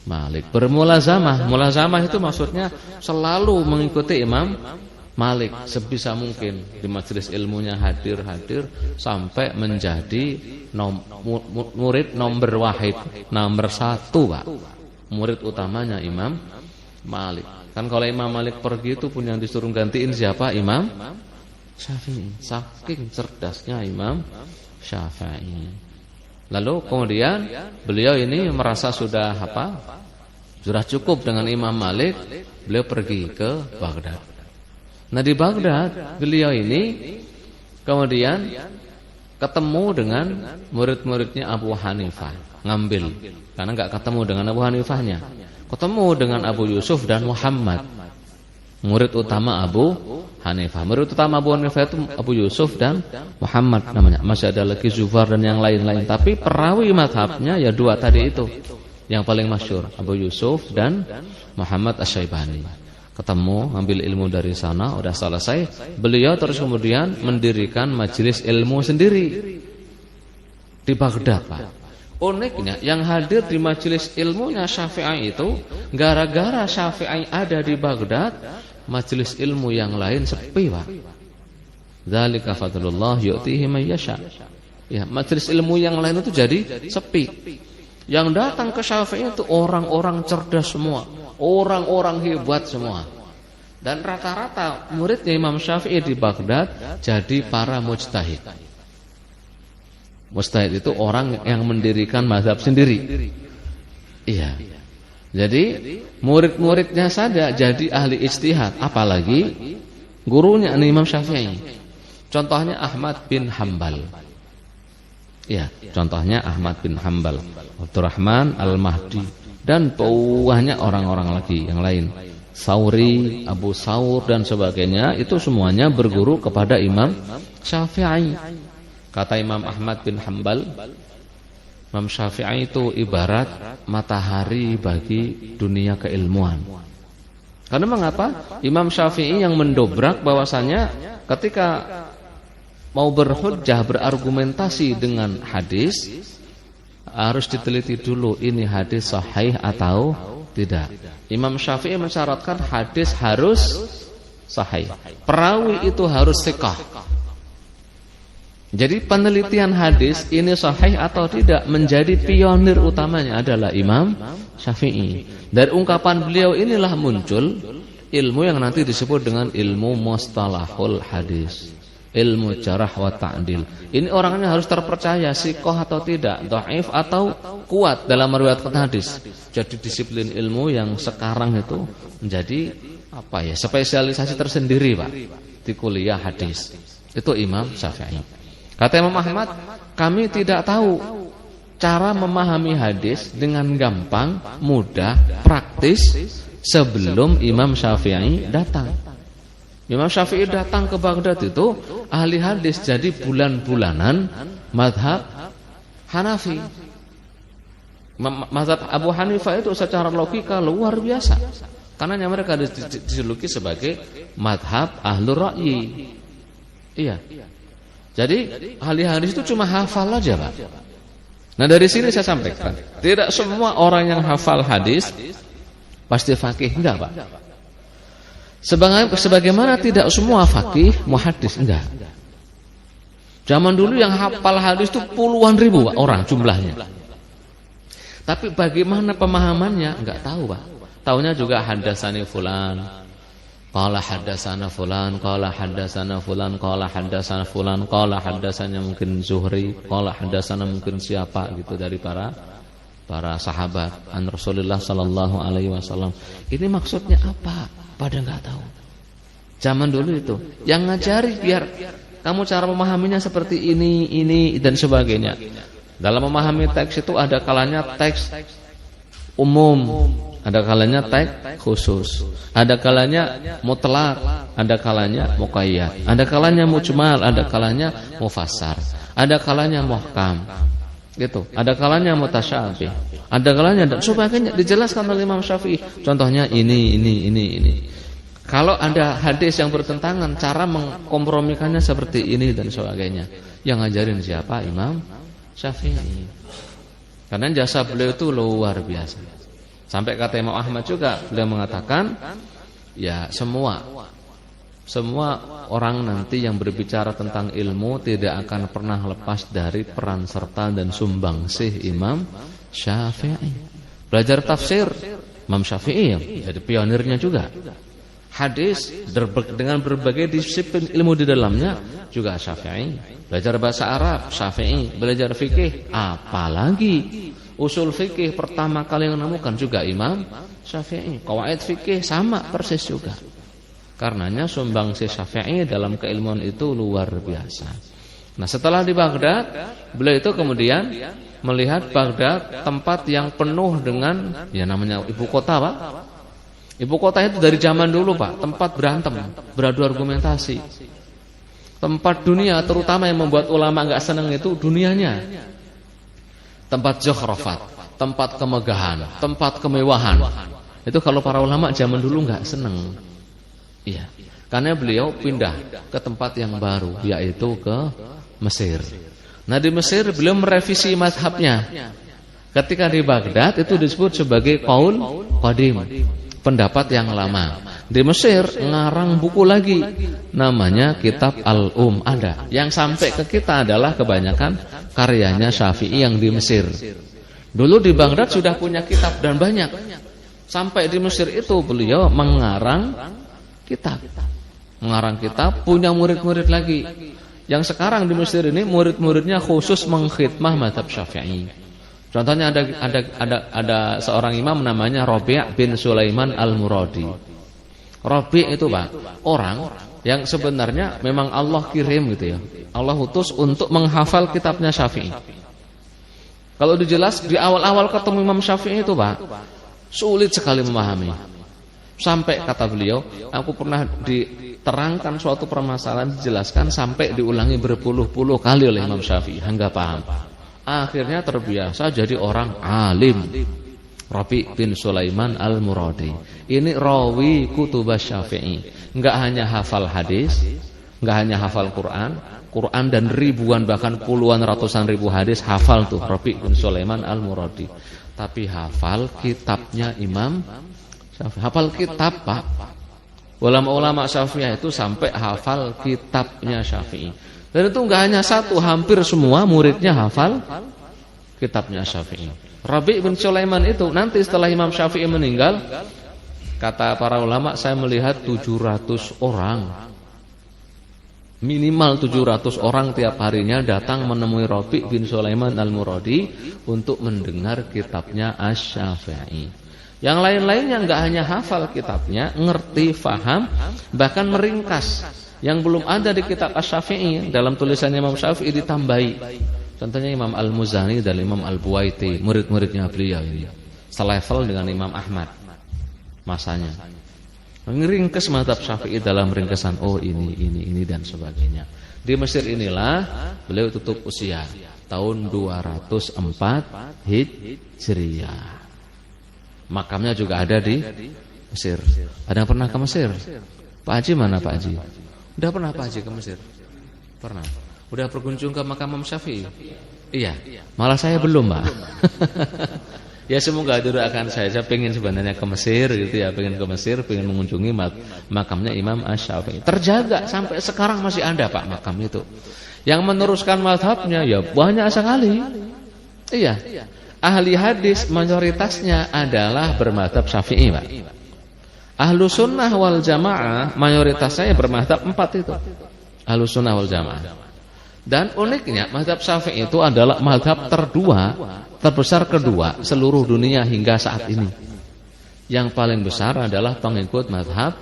Malik. Bermulazamah. Mulazamah itu maksudnya selalu mengikuti Imam Malik sebisa mungkin, di majelis ilmunya hadir sampai menjadi murid nomor wahid, nomor 1, Pak. Murid utamanya Imam Malik. Kan kalau Imam Malik pergi itu pun yang disuruh gantiin siapa? Imam Syafi'i. Saking cerdasnya Imam Syafi'i. Lalu kemudian beliau ini merasa sudah sudah cukup dengan Imam Malik, beliau pergi ke Baghdad. Nah di Baghdad beliau ini kemudian ketemu dengan murid-muridnya Abu Hanifah, ngambil, karena nggak ketemu dengan Abu Hanifahnya, ketemu dengan Abu Yusuf dan Muhammad, murid utama Abu Hanifah. Murid utama Abu Hanifah itu Abu Yusuf dan Muhammad namanya. Masih ada lagi Zufar dan yang lain-lain. Tapi perawi mazhabnya ya dua tadi itu, yang paling masyhur Abu Yusuf dan Muhammad Asy-Syaibani. Ketemu, ngambil ilmu dari sana, udah selesai. Beliau terus kemudian mendirikan majelis ilmu sendiri di Baghdad, Pak. Uniknya, yang hadir di majelis ilmunya Syafi'i itu, gara-gara Syafi'i ada di Baghdad, majelis ilmu yang lain sepi, Pak. Dzalika fadlullah yu'tihi may yasha. Ya, majelis ilmu yang lain itu jadi sepi. Yang datang ke Syafi'i itu orang-orang cerdas semua, orang-orang hebat semua. Dan rata-rata muridnya Imam Syafi'i di Baghdad jadi para mujtahid. Mujtahid itu orang yang mendirikan mazhab sendiri. Iya. Jadi murid-muridnya saja jadi ahli ijtihad, apalagi gurunya Imam Syafi'i. Contohnya Ahmad bin Hanbal. Ya, contohnya Ahmad bin Hanbal, Abdurrahman Al-Mahdi, dan banyak orang-orang lagi yang lain. Sauri, Abu Saur dan sebagainya, itu semuanya berguru kepada Imam Syafi'i. Kata Imam Ahmad bin Hanbal, Imam Syafi'i itu ibarat matahari bagi dunia keilmuan. Karena mengapa? Imam Syafi'i yang mendobrak bahwasanya ketika mau berhujjah, berargumentasi dengan hadis, harus diteliti dulu ini hadis sahih atau tidak. Imam Syafi'i mensyaratkan hadis harus sahih, perawi itu harus thiqah. Jadi penelitian hadis ini sahih atau tidak menjadi pionir utamanya adalah Imam Syafi'i. Dari ungkapan beliau inilah muncul ilmu yang nanti disebut dengan ilmu mustalahul hadis, ilmu jarah wa ta'dil. Ini orangnya harus terpercaya sikoh atau tidak, dhaif atau kuat dalam meriwayatkan hadis. Jadi disiplin ilmu yang sekarang itu menjadi spesialisasi tersendiri, Pak, di kuliah hadis. Itu Imam Syafi'i. Kata Imam Ahmad, kami tidak tahu cara memahami hadis dengan gampang, mudah, praktis sebelum Imam Syafi'i datang. Imam Syafi'i datang ke Baghdad itu ahli hadis jadi bulan-bulanan mazhab Hanafi. Mazhab Abu Hanifah itu secara logika luar biasa. Karena mereka dijuluki sebagai mazhab ahlur ra'yi. Iya. Jadi ahli hadis itu cuma hafal aja, Pak. Nah, dari sini saya sampaikan, tidak semua orang yang hafal hadis pasti faqih, enggak, Pak. Sebagaimana tidak semua faqih muhaddis, enggak. Zaman dulu yang hafal hadis itu puluhan ribu, Pak, orang jumlahnya. Tapi bagaimana pemahamannya enggak tahu, Pak. Taunya juga haddatsani fulan, qala haddatsana fulan, qala haddatsana fulan, qala haddatsana fulan, qala haddatsanya mungkin Zuhri, qala haddatsana mungkin siapa gitu dari para sahabat an Rasulullah sallallahu alaihi wasallam. Ini maksudnya apa? Pada enggak tahu. Zaman dulu itu yang ngajari biar kamu cara memahaminya seperti ini dan sebagainya. Dalam memahami teks itu ada kalanya teks umum, ada kalanya teks khusus, ada kalanya mutlak, ada kalanya muqayyad, ada kalanya mujmal, ada kalanya mufassar, ada kalanya muhkam. Gitu. Ada kalanya mutasyabih, ada kalanya dan sebagainya dijelaskan oleh Imam Syafi'i. Contohnya ini. Kalau ada hadis yang bertentangan, cara mengkompromikannya seperti ini dan sebagainya. Yang ngajarin siapa? Imam Syafi'i. Karena jasa beliau itu luar biasa. Sampai kata Imam Ahmad juga, beliau mengatakan, ya semua orang nanti yang berbicara tentang ilmu tidak akan pernah lepas dari peran serta dan sumbangsih Imam Syafi'i. Belajar tafsir, Imam Syafi'i yang jadi pionirnya juga. Hadis dengan berbagai disiplin ilmu di dalamnya juga Syafi'i. Belajar bahasa Arab, Syafi'i. Belajar fikih, apalagi usul fikih pertama kali yang menemukan juga Imam Syafi'i. Qawaid fikih sama persis juga. Karenanya sumbangsih Syafi'i dalam keilmuan itu luar biasa. Nah, setelah di Baghdad, beliau itu kemudian melihat Baghdad tempat yang penuh dengan, ya namanya ibu kota, Pak. Ibu kota itu dari zaman dulu, Pak, tempat berantem, beradu argumentasi. Tempat dunia, terutama yang membuat ulama enggak senang itu dunianya. Tempat zukhrafat, tempat kemegahan, tempat kemewahan. Itu kalau para ulama zaman dulu enggak senang. Iya. Karena beliau pindah ke tempat yang baru, yaitu ke Mesir. Nah, di Mesir beliau merevisi mazhabnya. Ketika di Baghdad itu disebut sebagai qaul qadim, pendapat yang lama. Di Mesir ngarang buku lagi, namanya Kitab Al-Um ada. Yang sampai ke kita adalah kebanyakan karyanya Syafi'i yang di Mesir. Dulu di Baghdad sudah punya kitab dan banyak. Sampai di Mesir itu beliau mengarang kitab. Mengarang kitab, punya murid-murid lagi. Yang sekarang di Mesir ini murid-muridnya khusus mengkhidmah mazhab Syafi'i. Contohnya ada seorang imam namanya Rabi' bin Sulaiman Al-Muradi. Rabi' itu, Pak, orang yang sebenarnya memang Allah kirim gitu ya. Allah utus untuk menghafal kitabnya Syafi'i. Kalau dijelas di awal-awal ketemu Imam Syafi'i itu, Pak, sulit sekali memahami. Sampai kata beliau, aku pernah diterangkan suatu permasalahan, dijelaskan sampai diulangi berpuluh-puluh kali oleh Imam Syafi'i hingga paham. Akhirnya terbiasa jadi orang alim. Rabi' bin Sulaiman Al-Muradi. Ini rawi kutubas Syafi'i. Enggak hanya hafal hadis, enggak hanya hafal Quran dan ribuan bahkan puluhan ratusan ribu hadis hafal tuh Rabi' bin Sulaiman Al-Muradi. Tapi hafal kitabnya Imam Syafi'i. Hafal kitab, Pak. Ulama-ulama Syafi'i itu sampai hafal kitabnya Syafi'i. Dan itu enggak hanya satu, hampir semua muridnya hafal kitabnya Syafi'i. Rabi' bin Sulaiman itu nanti setelah Imam Syafi'i meninggal, kata para ulama, saya melihat 700 orang. Minimal 700 orang tiap harinya datang menemui Rabi' bin Sulaiman Al-Muradi untuk mendengar kitabnya Asy-Syafi'i. Yang lain-lainnya enggak hanya hafal kitabnya, ngerti, faham, bahkan meringkas. Yang belum ada di kitab Asy-Syafi'i, dalam tulisannya Imam Syafi'i ditambahi. Contohnya Imam Al-Muzani dan Imam Al-Buwaiti, murid-muridnya beliau ini. Selevel dengan Imam Ahmad masanya. Ngeringkes mazhab Syafi'i dalam ringkesan, oh ini dan sebagainya. Di Mesir inilah beliau tutup usia tahun 204 Hijriah. Makamnya juga ada di Mesir. Ada yang pernah ke Mesir? Pak Haji mana Pak Haji? Udah pernah Pak Haji ke Mesir? Pernah. Udah berkunjung ke makam Imam Syafi'i? Iya. Malah saya belum, Pak. Ya semoga doakan saya pengen sebenarnya ke Mesir gitu ya, pengen ke Mesir, pengen mengunjungi makamnya Imam Asy-Syafi'i. Terjaga sampai sekarang masih ada, Pak, makam itu. Yang meneruskan mazhabnya ya banyak sekali. Iya. Ahli hadis mayoritasnya adalah bermadzhab Syafi'i, Pak. Ahlu sunnah wal jamaah mayoritas saya bermadzhab 4 itu. Ahlu sunnah wal jamaah. Dan uniknya mazhab Syafi'i itu adalah mazhab terbesar kedua seluruh dunia hingga saat ini. Yang paling besar adalah pengikut mazhab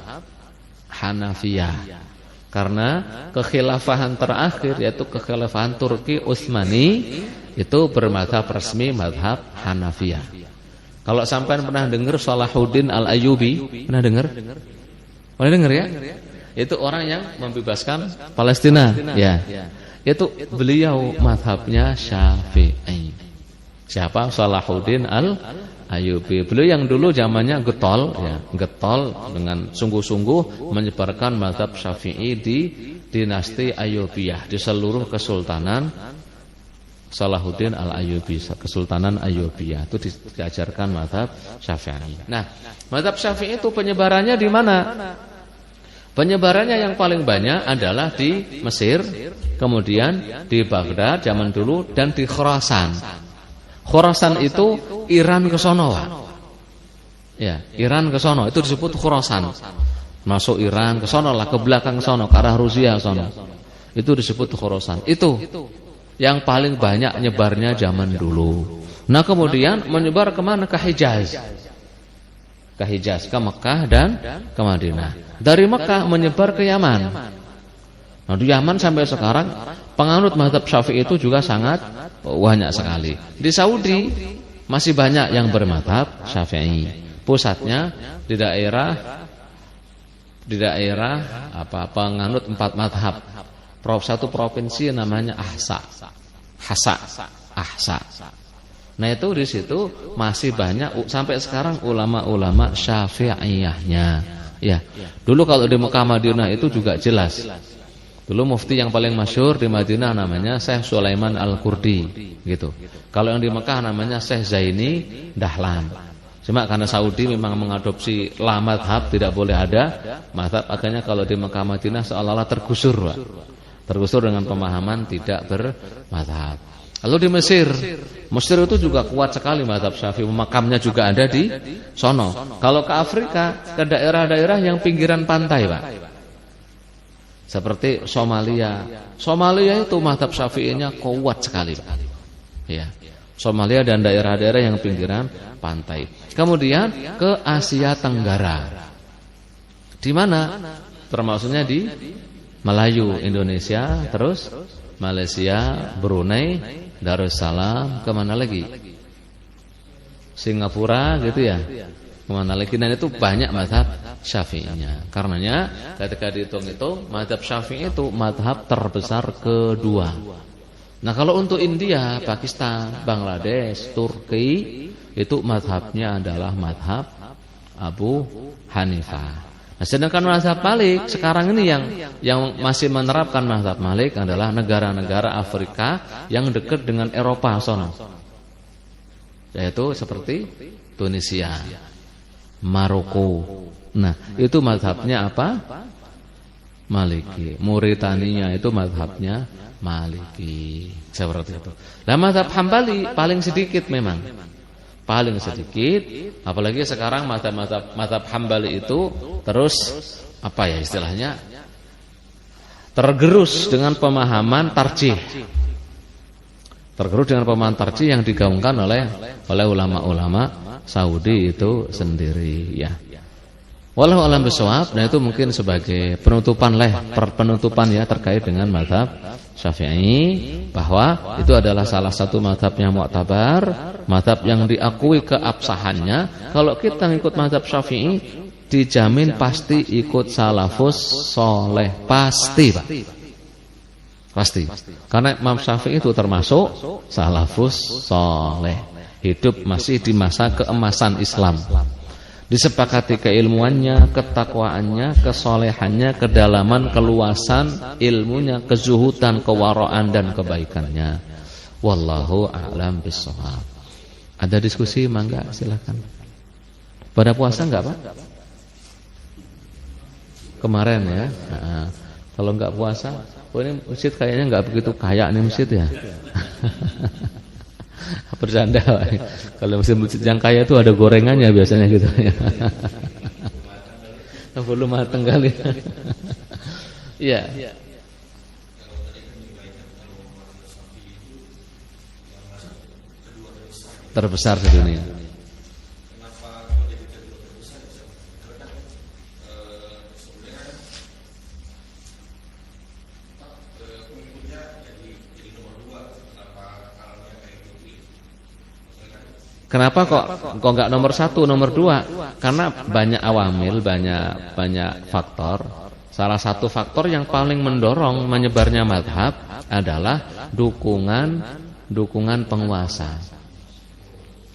Hanafiyah. Karena kekhilafahan terakhir yaitu kekhilafahan Turki Utsmani itu bermadzhab resmi mazhab Hanafiyah. Kalau sampai pernah dengar Salahuddin Al-Ayyubi, pernah dengar? Pernah dengar ya? Itu orang yang membebaskan Palestina, ya. Itu beliau mazhabnya Syafi'i. Siapa? Salahuddin Al-Ayyubi. Beliau yang dulu zamannya getol, ya, getol dengan sungguh-sungguh menyebarkan mazhab Syafi'i di dinasti Ayyubiyah di seluruh kesultanan Salahuddin Al-Ayyubi, Kesultanan Ayyubiyah itu diajarkan mazhab Syafi'i. Nah, mazhab Syafi'i itu penyebarannya di mana? Penyebarannya yang paling banyak adalah di Mesir, kemudian di Baghdad zaman dulu dan di Khurasan. Khurasan itu Iran ke sono, Pak. Ya, Iran ke sono itu disebut Khurasan. Masuk Iran ke sono lah, ke belakang sono, ke arah Rusia sono. Itu disebut Khurasan. Itu yang paling banyak nyebarnya zaman dulu. Nah kemudian menyebar kemana? Ke Hijaz. Ke Hijaz, ke Mekah dan ke Madinah. Dari Mekah menyebar ke Yaman. Nah, di Yaman sampai sekarang penganut mazhab Syafi'i itu juga sangat banyak sekali. Di Saudi masih banyak yang bermazhab Syafi'i. Pusatnya di daerah penganut 4 mazhab. Satu provinsi namanya Ahsa. Nah, itu di situ masih banyak sampai sekarang ulama-ulama Syafi'iyahnya. Ya. Dulu kalau di Mekah Madinah itu juga jelas. Dulu mufti yang paling masyhur di Madinah namanya Syekh Sulaiman Al-Qurdi gitu. Kalau yang di Mekah namanya Syekh Zaini Dahlan. Cuma karena Saudi memang mengadopsi la madhab, tidak boleh ada madhab, akhirnya kalau di Mekah Madinah seolah-olah tergusur, Pak. Tergusur dengan pemahaman tidak bermadhab. Lalu di Mesir itu juga kuat sekali madhab Syafi'i, makamnya juga ada di sono. Kalau ke Afrika, ke daerah-daerah yang pinggiran pantai, Pak. Seperti Somalia. Somalia itu mazhab Syafi'inya kuat sekali, Pak. Ya. Somalia dan daerah-daerah yang pinggiran pantai. Kemudian ke Asia Tenggara. Di mana? Termasuknya di Melayu, Indonesia, terus Malaysia, Brunei, Darussalam, kemana lagi? Singapura gitu ya. Kemana lagi? Dan itu banyak mazhab Syafi'inya. Karenanya ketika dihitung-hitung mazhab Syafi'i itu mazhab terbesar kedua. Nah, kalau untuk India, Pakistan, Bangladesh, Turki itu mazhabnya adalah mazhab Abu Hanifah. Nah, sedangkan mazhab Malik sekarang ini yang masih menerapkan mazhab Malik adalah negara-negara Afrika yang dekat dengan Eropa sono. Yaitu seperti Tunisia, Maroko. Nah, itu mazhabnya apa? Maliki. Mauritania itu mazhabnya Maliki. Seperti itu. Nah, mazhab Hambali paling sedikit memang. Paling sedikit, apalagi sekarang mazhab Hambali itu terus apa ya istilahnya? Tergerus dengan pemahaman tarjih. Tergerus dengan pemahaman tarjih yang digaungkan oleh ulama-ulama Saudi itu sendiri ya. Wallahu a'lam bishawab. Nah, itu mungkin sebagai penutupan ya terkait dengan mazhab Syafi'i, bahwa itu adalah salah satu mazhab yang mu'tabar, mazhab yang diakui keabsahannya. Kalau kita ngikut mazhab Syafi'i dijamin pasti ikut salafus soleh, pasti, Pak. Pasti. Karena Imam Syafi'i itu termasuk salafus soleh. Hidup masih di masa keemasan Islam. Disepakati keilmuannya, ketakwaannya, kesolehannya, kedalaman, keluasan ilmunya, kezuhudan, kewaraan dan kebaikannya. Wallahu a'lam bishawab. Ada diskusi, mangga silakan. Pada puasa enggak, Pak? Kemarin ya. Nah, kalau enggak puasa, ini masjid kayaknya enggak begitu kaya nih masjid ya. Bercanda, kalau masjid yang kaya itu ada gorengannya biasanya gitu ya. Belum matang kali. Iya. Terbesar di dunia. Kenapa kok nggak nomor 1, nomor 2? Karena banyak awamil, banyak faktor. Salah satu faktor yang paling mendorong menyebarnya mazhab adalah dukungan penguasa.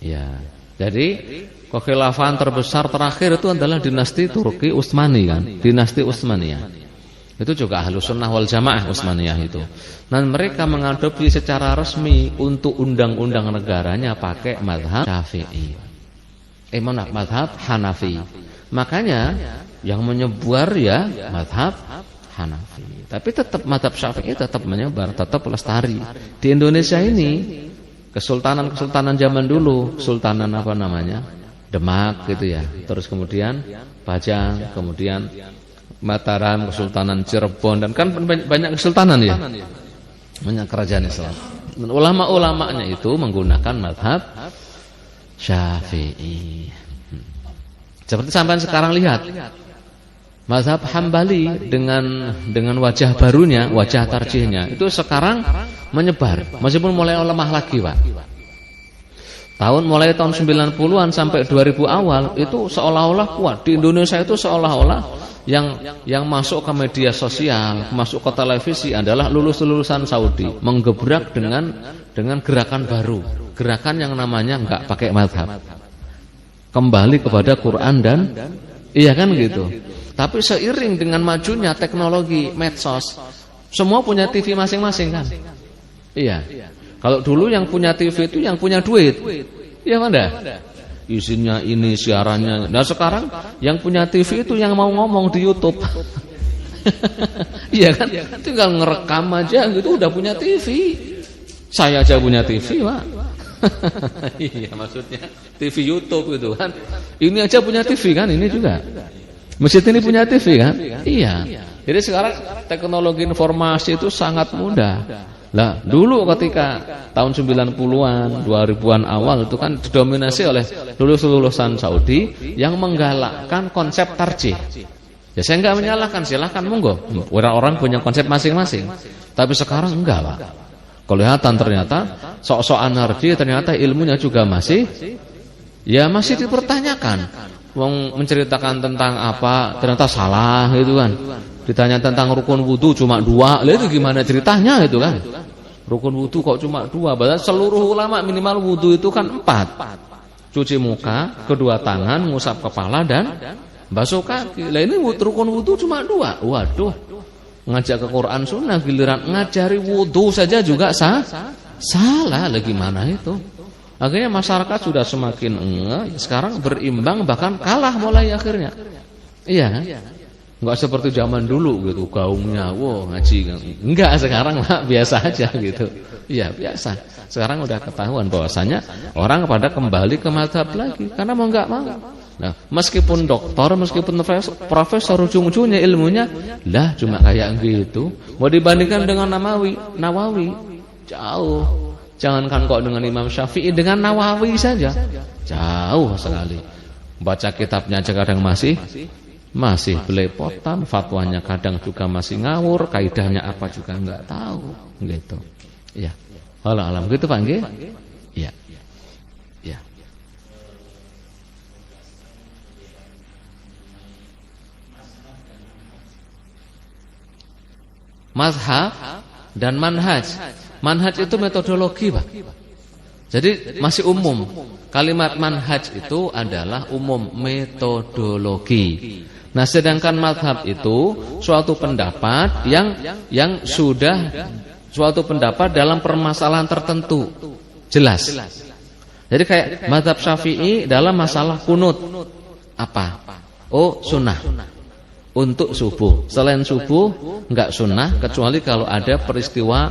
Ya, jadi kekhilafan terbesar terakhir itu adalah dinasti Turki Utsmani kan, dinasti Utsmaniyah. Itu juga Ahlus Sunnah wal Jamaah Utsmaniyah itu. Dan mereka mengadopsi secara resmi untuk undang-undang negaranya pakai mazhab Syafi'i. Mazhab Hanafi. Makanya yang menyebar ya mazhab Hanafi. Tapi tetap mazhab Syafi'i tetap menyebar, tetap lestari. Di Indonesia ini kesultanan zaman dulu, sultanan apa namanya? Demak gitu ya. Terus kemudian Pajang, kemudian Mataram, Kesultanan Cirebon, dan kan banyak kesultanan ya, banyak kerajaan Islam. Dan ulama-ulamanya itu menggunakan mazhab Syafi'i. Seperti sampai sekarang lihat, Mazhab Hambali dengan wajah barunya, wajah tarjihnya itu sekarang menyebar, meskipun mulai lemah lagi, Pak. Mulai tahun 90-an sampai 2000 awal itu seolah-olah kuat. Di Indonesia itu seolah-olah yang masuk ke media sosial, masuk ke televisi adalah lulusan Saudi, menggebrak dengan gerakan baru, gerakan yang namanya enggak pakai mazhab, kembali kepada Quran dan iya kan gitu. Tapi seiring dengan majunya teknologi medsos, semua punya TV masing-masing kan. Iya. Kalau dulu yang punya TV itu yang punya duit. Iya mana? Isinya ini, siarannya. Nah sekarang yang punya TV itu yang mau ngomong di YouTube. Iya kan? Tinggal ngerekam aja gitu udah punya TV. Saya aja punya TV, Pak. Iya maksudnya TV YouTube gitu kan. Ini aja punya TV kan, ini juga. Masjid ini punya TV kan? Iya. Jadi sekarang teknologi informasi itu sangat mudah. Lah, dulu ketika tahun 90-an, 2000-an awal itu kan didominasi oleh lulusan Saudi yang menggalakkan konsep tarjih. Ya saya enggak menyalahkan, silahkan monggo. Orang-orang punya konsep masing-masing. Tapi sekarang enggak, Pak. Kelihatan ternyata sok-sokan tarjih ternyata ilmunya juga masih dipertanyakan. Menceritakan tentang apa ternyata salah gitu kan. Ditanya tentang rukun wudu cuma 2. Lah itu gimana ceritanya itu kan? Rukun wudu kok cuma 2? Padahal seluruh ulama minimal wudu itu kan 4. Cuci muka, kedua tangan, ngusap kepala dan basuh kaki. Lah ini rukun wudu cuma 2. Waduh. Ngajak ke Quran Sunnah giliran ngajari wudu saja juga salah. Lah gimana itu? Akhirnya masyarakat sudah semakin sekarang berimbang bahkan kalah mulai akhirnya. Iya kan? Enggak seperti zaman dulu gitu, gaungnya ngaji. Enggak, sekarang Pak, biasa aja gitu. Iya, biasa. Sekarang udah ketahuan bahwasanya orang pada kembali ke mazhab lagi karena mau enggak mau. Nah, meskipun doktor, meskipun profesor ujung-ujungnya ilmunya lah cuma kayak gitu. Mau dibandingkan dengan Nawawi jauh. Jangankan kok dengan Imam Syafi'i, dengan Nawawi saja jauh sekali. Baca kitabnya aja kadang masih belepotan, fatwanya kadang juga masih ngawur, kaidahnya apa juga enggak tahu gitu. Iya. Wallah alam gitu Pak nggih? Iya. Iya. Mazhab dan manhaj. Manhaj itu metodologi, Pak. Jadi masih umum. Kalimat manhaj itu adalah umum, metodologi. Nah, sedangkan mazhab itu suatu pendapat yang sudah suatu pendapat dalam permasalahan tertentu. Jelas. Jadi kayak mazhab Syafi'i dalam masalah kunut. Apa? Oh, sunnah. Untuk subuh. Selain subuh enggak sunnah kecuali kalau ada peristiwa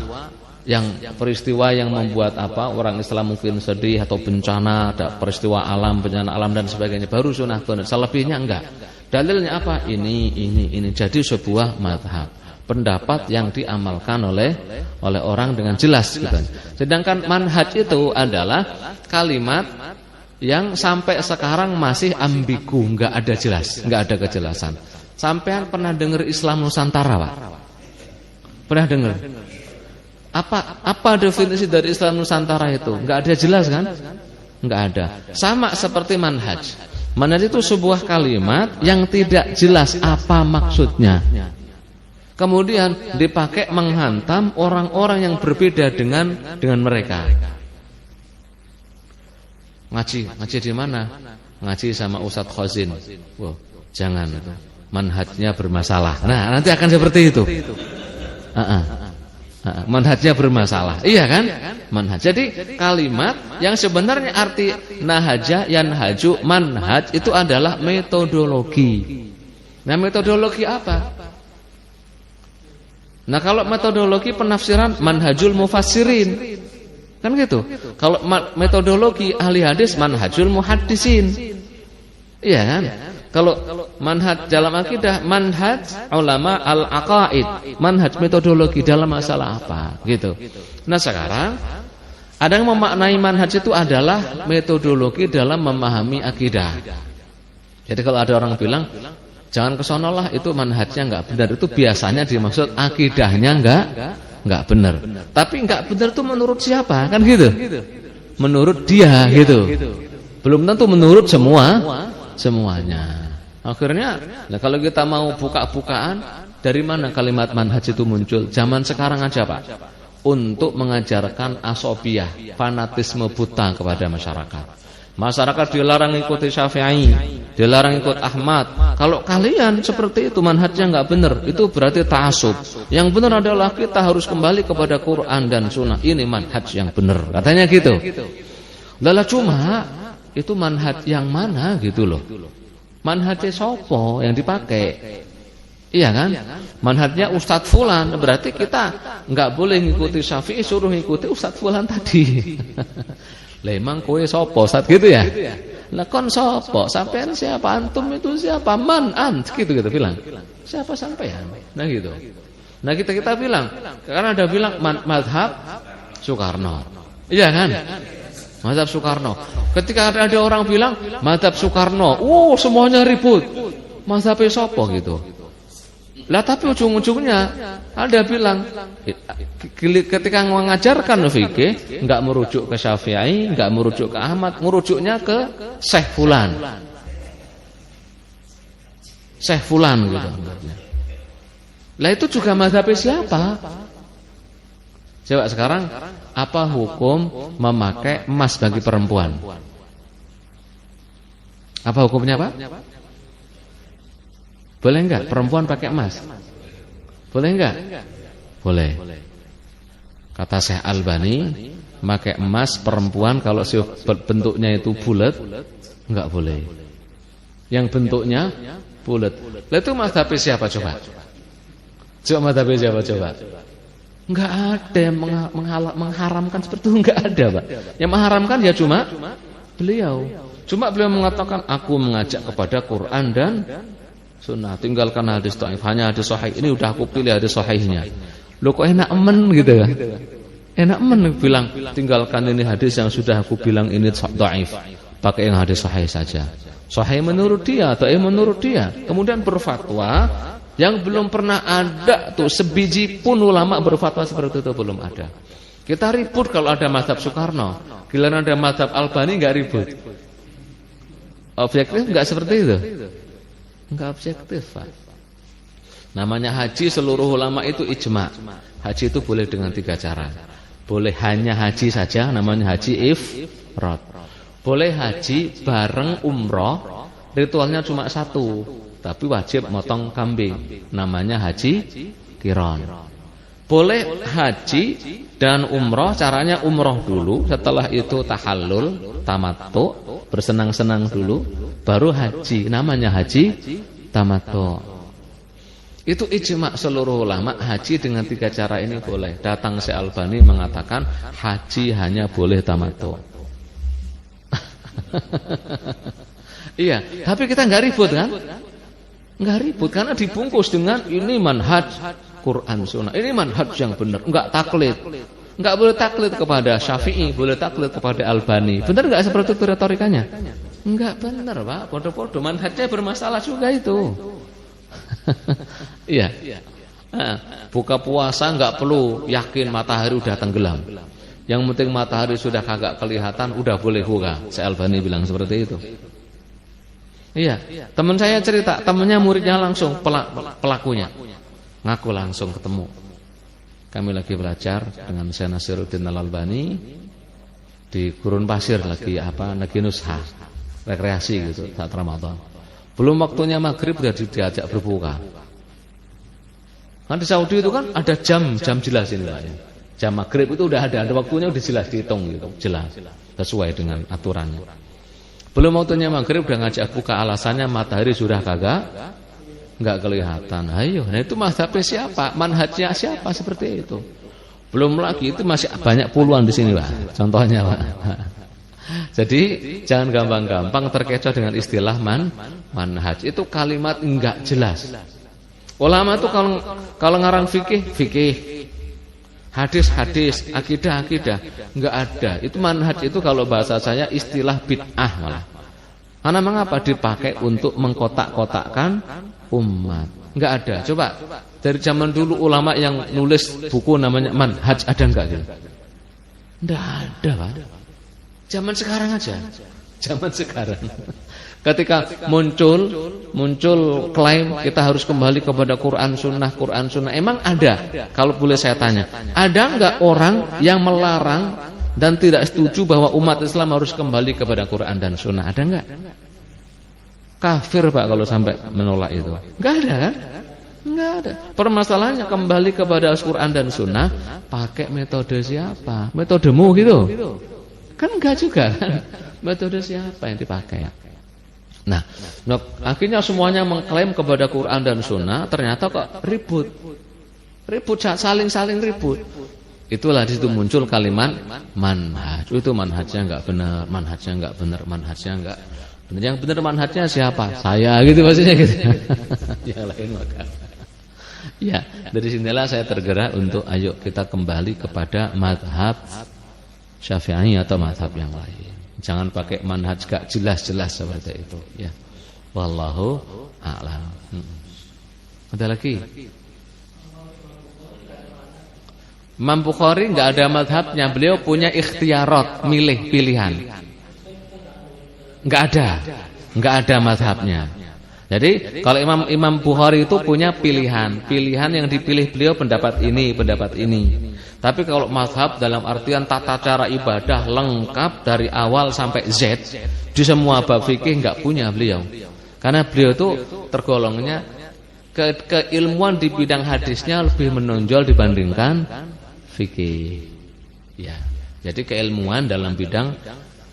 yang membuat orang Islam mungkin sedih atau bencana, ada peristiwa alam, bencana alam dan sebagainya, baru sunnah kunut. Selebihnya enggak. Dalilnya apa? Ini. Jadi sebuah mazhab, pendapat yang diamalkan oleh orang dengan jelas gitu. Sedangkan manhaj itu adalah kalimat yang sampai sekarang masih ambigu, enggak ada jelas, enggak ada kejelasan. Sampean pernah dengar Islam Nusantara, Pak? Pernah dengar? Apa definisi dari Islam Nusantara itu? Enggak ada jelas kan? Enggak ada. Sama seperti manhaj. Manhaj itu sebuah kalimat yang tidak jelas apa maksudnya. Kemudian dipakai menghantam orang-orang yang berbeda dengan mereka. Ngaji di mana? Ngaji sama Ustadz Khazin. Wow, jangan itu. Manhajnya bermasalah. Nah, nanti akan seperti itu. Manhajnya bermasalah. Iya kan? Manhaj. Jadi kalimat yang sebenarnya arti nahaja, yanhaju, manhaj itu adalah metodologi. Nah, metodologi apa? Nah, kalau metodologi penafsiran manhajul mufassirin. Kan gitu. Kalau metodologi ahli hadis manhajul muhaddisin. Iya kan? Kalau manhaj dalam akidah, manhaj ulama al-aqaid, manhaj metodologi dalam masalah apa, gitu. Nah, sekarang ada yang memaknai manhaj itu adalah metodologi dalam memahami akidah. Jadi kalau ada orang bilang Jangan kesonolah itu manhajnya enggak benar. Itu biasanya dimaksud akidahnya enggak benar. Tapi enggak benar itu menurut siapa? Kan gitu. Menurut dia gitu. Belum tentu menurut semuanya. Akhirnya, nah kalau kita mau buka-bukaan, dari mana kalimat manhaj itu muncul? Zaman sekarang aja Pak. Untuk mengajarkan asobiyah, fanatisme buta kepada masyarakat. Masyarakat dilarang ikuti Syafi'i, dilarang ikut Ahmad. Kalau kalian seperti itu manhajnya enggak benar, itu berarti ta'assub. Yang benar adalah kita harus kembali kepada Quran dan Sunnah. Ini manhaj yang benar. Katanya gitu. Lala cuma itu manhaj yang mana gitu loh. Manhajnya sopo yang dipakai? Iya kan? Manhajnya Ustadz Fulan, berarti kita enggak boleh ngikuti Syafi'i, suruh ngikuti Ustadz Fulan tadi. Lah emang kowe sopo Ustadz gitu ya? Lah kon sopo? Sampean siapa? Antum itu siapa? Man ant gitu bilang. Siapa sampean? Nah gitu. Nah kita bilang, karena ada bilang mazhab Soekarno. Iya kan? Mazhab Soekarno. Ketika ada orang bilang mazhab Soekarno, semuanya ribut. Mazhabnya sopo gitu. Lah tapi ujung-ujungnya ada bilang ketika mengajarkan fikih enggak merujuk ke Syafi'i, enggak merujuk ke Ahmad, merujuknya ke Syekh Fulan. Syekh Fulan gitu. Lah itu juga mazhabnya siapa? Coba sekarang apa hukum memakai emas bagi perempuan? Apa hukumnya Pak? Boleh enggak perempuan pakai emas? Boleh enggak? Boleh. Kata Syekh Albani, pakai emas perempuan kalau bentuknya itu bulat enggak boleh. Yang bentuknya bulat. Lah itu mazhabnya siapa coba? Coba mazhabnya siapa coba? Enggak ada yang mengharamkan seperti itu, enggak ada Pak. Yang mengharamkan ya cuma beliau. Cuma beliau mengatakan aku mengajak kepada Quran dan Sunnah, tinggalkan hadis dhaif, hanya hadis sahih. Ini udah aku pilih hadis sahihnya. Loh kok enak men gitu kan? Enak men bilang tinggalkan ini hadis yang sudah aku bilang ini dhaif. Pakai yang hadis sahih saja. Sahih menurut dia, dhaif menurut dia. Kemudian berfatwa yang belum pernah ada tuh sebiji pun ulama berfatwa seperti itu belum ada. Kita ribut kalau ada mazhab Soekarno. Giliran ada mazhab Albani enggak ribut. Objektif enggak seperti itu. Enggak objektif Pak. Namanya haji seluruh ulama itu ijma. Haji itu boleh dengan 3 cara. Boleh hanya haji saja, namanya haji ifrad. Boleh haji bareng umroh, ritualnya cuma 1, tapi wajib motong kambing, namanya haji qiran. Boleh haji dan umroh, caranya umroh dulu, setelah itu tahallul, tamattu, bersenang-senang dulu, baru haji, namanya haji tamattu. Itu ijma seluruh ulama, haji dengan 3 cara ini boleh. Datang Syekh Albani mengatakan haji hanya boleh tamattu. Iya, tapi kita enggak ribut kan? Enggak ribut karena dibungkus dengan ini manhaj Quran Sunnah. Ini manhaj yang benar, enggak taklid. Enggak boleh taklid kepada Syafi'i, boleh taklid kepada Albani. Benar enggak seperti itu retorikanya? Enggak benar, Pak. Podo-podo manhajnya bermasalah juga itu. Iya. Nah, buka puasa enggak perlu yakin matahari udah tenggelam. Yang penting matahari sudah kagak kelihatan udah boleh buka. Syekh Albani bilang seperti itu. Iya, teman saya cerita, temannya muridnya langsung pelakunya. Ngaku langsung ketemu. Kami lagi belajar dengan Syekh Nasiruddin Al-Albani di Gurun Pasir lagi Nusha, rekreasi gitu saat Ramadan. Belum waktunya maghrib udah diajak berbuka. Kan di Saudi itu kan ada jam jelas ini Pak ya. Jam maghrib itu udah ada waktunya, udah jelas dihitung gitu, jelas sesuai dengan aturannya. Belum waktunya maghrib udah ngajak buka, alasannya matahari sudah enggak kelihatan. Ayo, nah itu mazhabnya siapa? Manhajnya siapa seperti itu? Belum lagi itu masih banyak puluhan di sini Pak. Contohnya Pak. Jadi jangan gampang-gampang terkecoh dengan istilah manhaj. Itu kalimat enggak jelas. Ulama itu kalau ngarang fikih, hadis, akidah, enggak ada. Itu manhaj itu kalau bahasa saya istilah bid'ah malah. Karena mengapa dipakai untuk mengkotak-kotakkan umat. Enggak ada. Coba dari zaman dulu ulama yang nulis buku namanya Manhaj ada enggak gitu? Enggak ada, Pak. Zaman sekarang aja. Zaman sekarang. Ketika muncul klaim kita harus kembali kepada Quran Sunnah. Emang ada? Kalau boleh saya tanya, ada enggak orang yang melarang dan tidak setuju bahwa umat Islam harus kembali kepada Quran dan Sunnah? Ada enggak? Kafir, Pak, kalau sampai menolak itu. Enggak ada kan? Enggak ada. Permasalahannya kembali kepada Al-Quran dan Sunnah pakai metode siapa? Metodemu gitu. Kan enggak juga kan? Metode siapa yang dipakai? Nah, akhirnya semuanya mengklaim kepada Quran dan Sunnah, ternyata kok ribut, saling ribut. Itulah di situ muncul kalimat manhaj. Itu manhajnya enggak benar, manhajnya enggak. Yang benar manhajnya siapa? Saya, gitu maksudnya gitu. Yang lain maka. Ya, dari sinilah saya tergerak untuk ayo kita kembali kepada mazhab Syafi'i atau mazhab yang lain. Jangan pakai manhaj gak jelas-jelas seperti itu, ya. Wallahu a'lam. Ada lagi? Imam Bukhari enggak ada mazhabnya, beliau punya ikhtiarat, milih pilihan. Enggak ada mazhabnya. Jadi kalau Imam Bukhari itu punya pilihan yang dipilih beliau pendapat ini. Tapi kalau mazhab dalam artian tata cara ibadah lengkap dari awal sampai Z di semua bab fikih enggak punya beliau. Karena beliau itu tergolongnya keilmuan di bidang hadisnya lebih menonjol dibandingkan fikih. Ya. Jadi keilmuan dalam bidang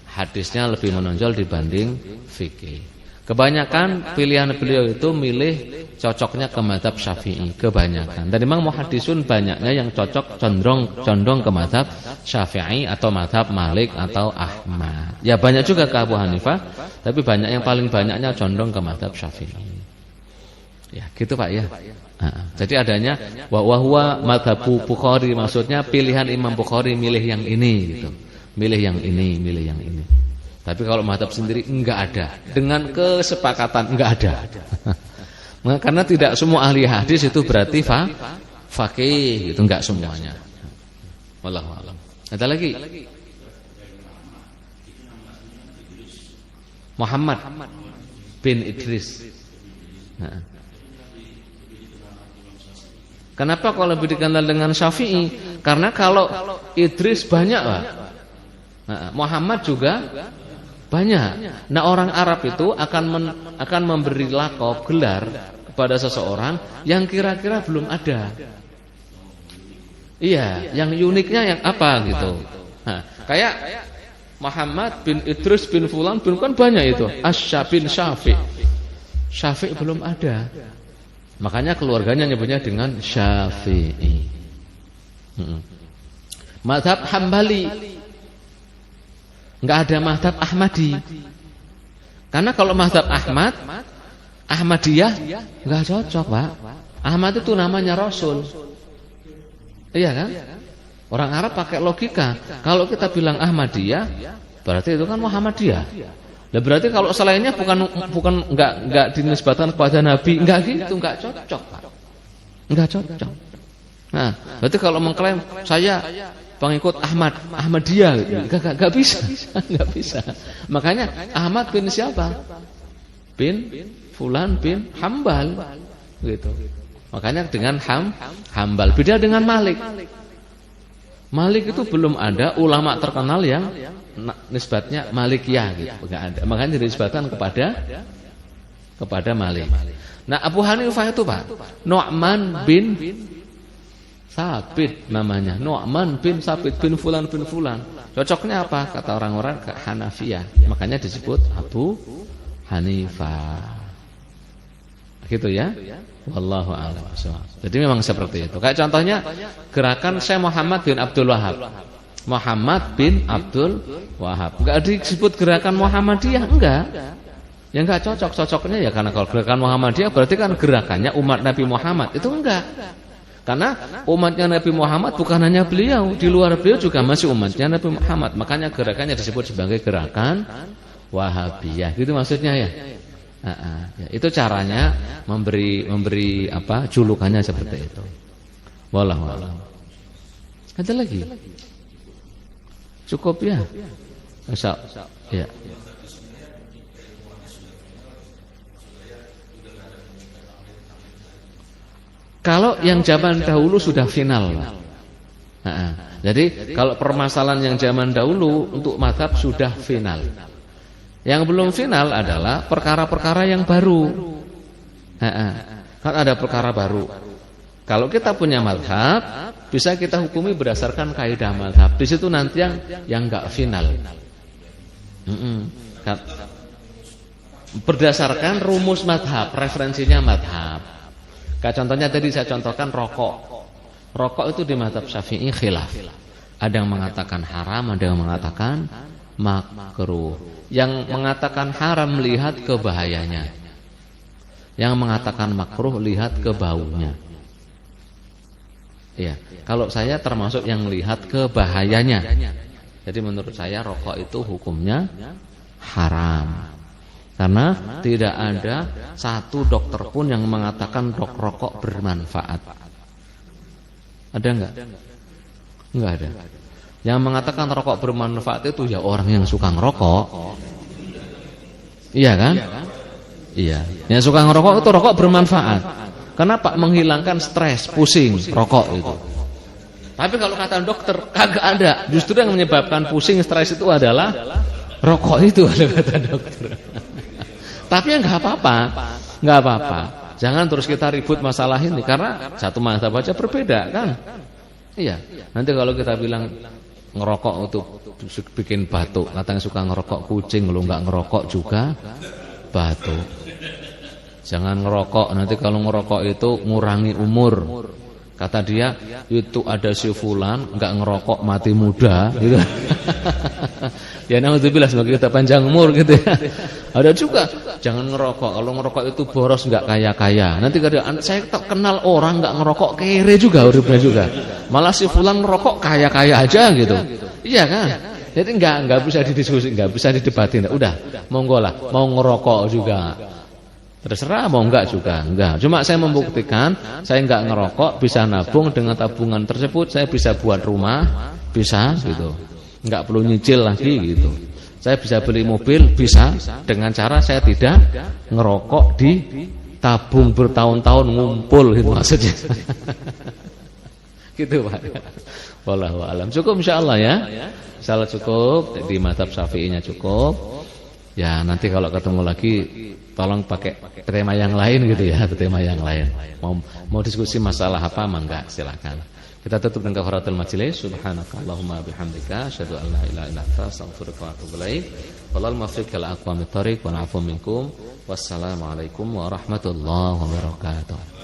hadisnya lebih menonjol dibanding fikih. Kebanyakan pilihan beliau itu milih cocoknya ke mazhab Syafi'i, kebanyakan. Dan memang muhaddisun banyaknya yang cocok condong ke mazhab Syafi'i atau mazhab Malik atau Ahmad. Ya banyak juga ke Abu Hanifah, tapi banyak yang paling banyaknya condong ke mazhab Syafi'i. Ya, gitu Pak ya. Jadi adanya wa huwa mazhabu Bukhari, maksudnya pilihan Imam Bukhari milih yang ini gitu. Milih yang ini. Tapi kalau mazhab sendiri enggak ada. Dengan kesepakatan enggak ada. Karena tidak semua ahli hadis itu berarti faqih gitu, enggak semuanya. Wallahu a'lam. Ada lagi? Muhammad bin Idris. Kenapa kalau lebih dikenal dengan Syafi'i? Karena kalau Idris banyak, Pak. Muhammad juga banyak. Nah, orang Arab itu akan memberi laqab, gelar kepada seseorang yang kira-kira belum ada. Iya, yang uniknya yang apa gitu. Kayak Muhammad bin Idris bin Fulan bin kan banyak itu. Bin Syafi'. Syafi' belum ada. Makanya keluarganya nyebutnya dengan Syafi'i. Mazhab Hambali. Enggak ada mazhab Ahmadi. Karena kalau mazhab Ahmadiyah enggak cocok, Pak. Ahmad itu namanya Rasul. Iya kan? Orang Arab pakai logika. Kalau kita bilang Ahmadiyah, berarti itu kan Muhammadiyah. Lah berarti kalau selainnya bukan enggak dinisbatkan kepada Nabi, enggak gitu, enggak cocok, Pak. Enggak cocok. Nah, berarti kalau mengklaim saya pengikut Ahmadiyah, enggak bisa. Makanya Ahmad bin siapa? Bin Fulan bin Hambal gitu. Makanya dengan Hambal beda dengan Malik. Malik itu belum ada ulama terkenal yang nisbatnya Malikiyah gitu, enggak ada. Makanya dinisbatkan kepada Malik. Nah, Abu Hanifah itu, Pak, Nu'man bin Sabit namanya, Nu'man bin Sabit bin Fulan. Cocoknya apa? Kata orang-orang ke Hanafiyah. Makanya disebut Abu Hanifah. Gitu ya. Wallahu a'lam. Jadi memang seperti itu. Kayak contohnya gerakan Syekh Muhammad bin Abdul Wahab. Muhammad bin Abdul Wahab. Enggak disebut gerakan Muhammadiyah, enggak. Ya enggak cocok. Cocoknya ya karena kalau gerakan Muhammadiyah berarti kan gerakannya umat Nabi Muhammad. Itu enggak. Karena umatnya Nabi Muhammad bukan hanya beliau, di luar beliau juga masih umatnya Nabi Muhammad. Makanya gerakannya disebut sebagai gerakan Wahabiyah. Gitu maksudnya ya. Ya, itu caranya memberi apa julukannya seperti itu. Wallahu a'lam. Ada lagi? Cukup ya? Masa ya. Kalau yang zaman dahulu sudah final. Jadi kalau permasalahan yang zaman dahulu untuk mazhab sudah final. Yang belum final adalah perkara-perkara yang baru. Kan ada perkara baru. Kalau kita punya mazhab, bisa kita hukumi berdasarkan kaidah mazhab. Di situ nanti yang enggak final. Berdasarkan rumus mazhab, referensinya mazhab. Kayak contohnya tadi saya contohkan rokok. Rokok itu di mazhab Syafi'i khilaf. Ada yang mengatakan haram, ada yang mengatakan makruh. Yang mengatakan haram lihat ke bahayanya. Yang mengatakan makruh lihat ke baunya. Iya, kalau saya termasuk yang lihat ke bahayanya. Jadi menurut saya rokok itu hukumnya haram. Karena tidak ada satu dokter pun yang mengatakan rokok bermanfaat. Ada enggak? Enggak ada. Yang mengatakan rokok bermanfaat itu ya orang yang suka ngerokok. Iya kan? Iya. Yang suka ngerokok itu rokok bermanfaat. Kenapa? Menghilangkan stres, pusing, rokok itu. Tapi kalau kata dokter kagak ada. Justru yang menyebabkan pusing, stres itu adalah rokok itu, ada kata dokter. Tapi ya nggak apa-apa, nggak apa-apa. Jangan terus kita ribut masalah ini karena satu mazhab aja berbeda kan? Iya. Nanti kalau kita bilang ngerokok itu bikin batuk, katanya suka ngerokok kucing, lu nggak ngerokok juga batuk. Jangan ngerokok, nanti kalau ngerokok itu ngurangi umur. Kata dia itu ada si fulan nggak ngerokok mati muda, gitu. Ya naudzubillah semoga kita panjang umur gitu ya. Ada juga jangan ngerokok. Kalau ngerokok itu boros nggak kaya-kaya. Nanti kadang saya kenal orang nggak ngerokok kere juga uripnya juga. Malah si fulan ngerokok kaya-kaya aja gitu. Iya kan? Jadi nggak bisa didiskusi, nggak bisa didebatin. Udah, monggo lah. Mau ngerokok juga terserah, mau enggak juga enggak. Cuma saya membuktikan saya enggak ngerokok, bisa nabung, dengan tabungan tersebut saya bisa buat rumah, bisa gitu. Enggak perlu nyicil lagi gitu. Saya bisa beli mobil, bisa dengan cara saya tidak ngerokok di tabung bertahun-tahun ngumpul gitu maksudnya. Gitu Pak. Wallahu a'lam. Cukup insyaallah ya. Insyaallah cukup, di mazhab Syafi'inya cukup. Ya nanti kalau ketemu lagi tolong pakai tema yang lain gitu ya, tema yang lain. Mau diskusi masalah apa mangga silakan. Kita tutup dengan kafaratul majelis. Subhanakallahumma bihamdika asyhadu an la ilaha illa anta astaghfiruka wa atubu ilaik. Wallahul muwaffiq ila aqwamit thoriq wa na'fu minkum. Wassalamualaikum warahmatullahi wabarakatuh.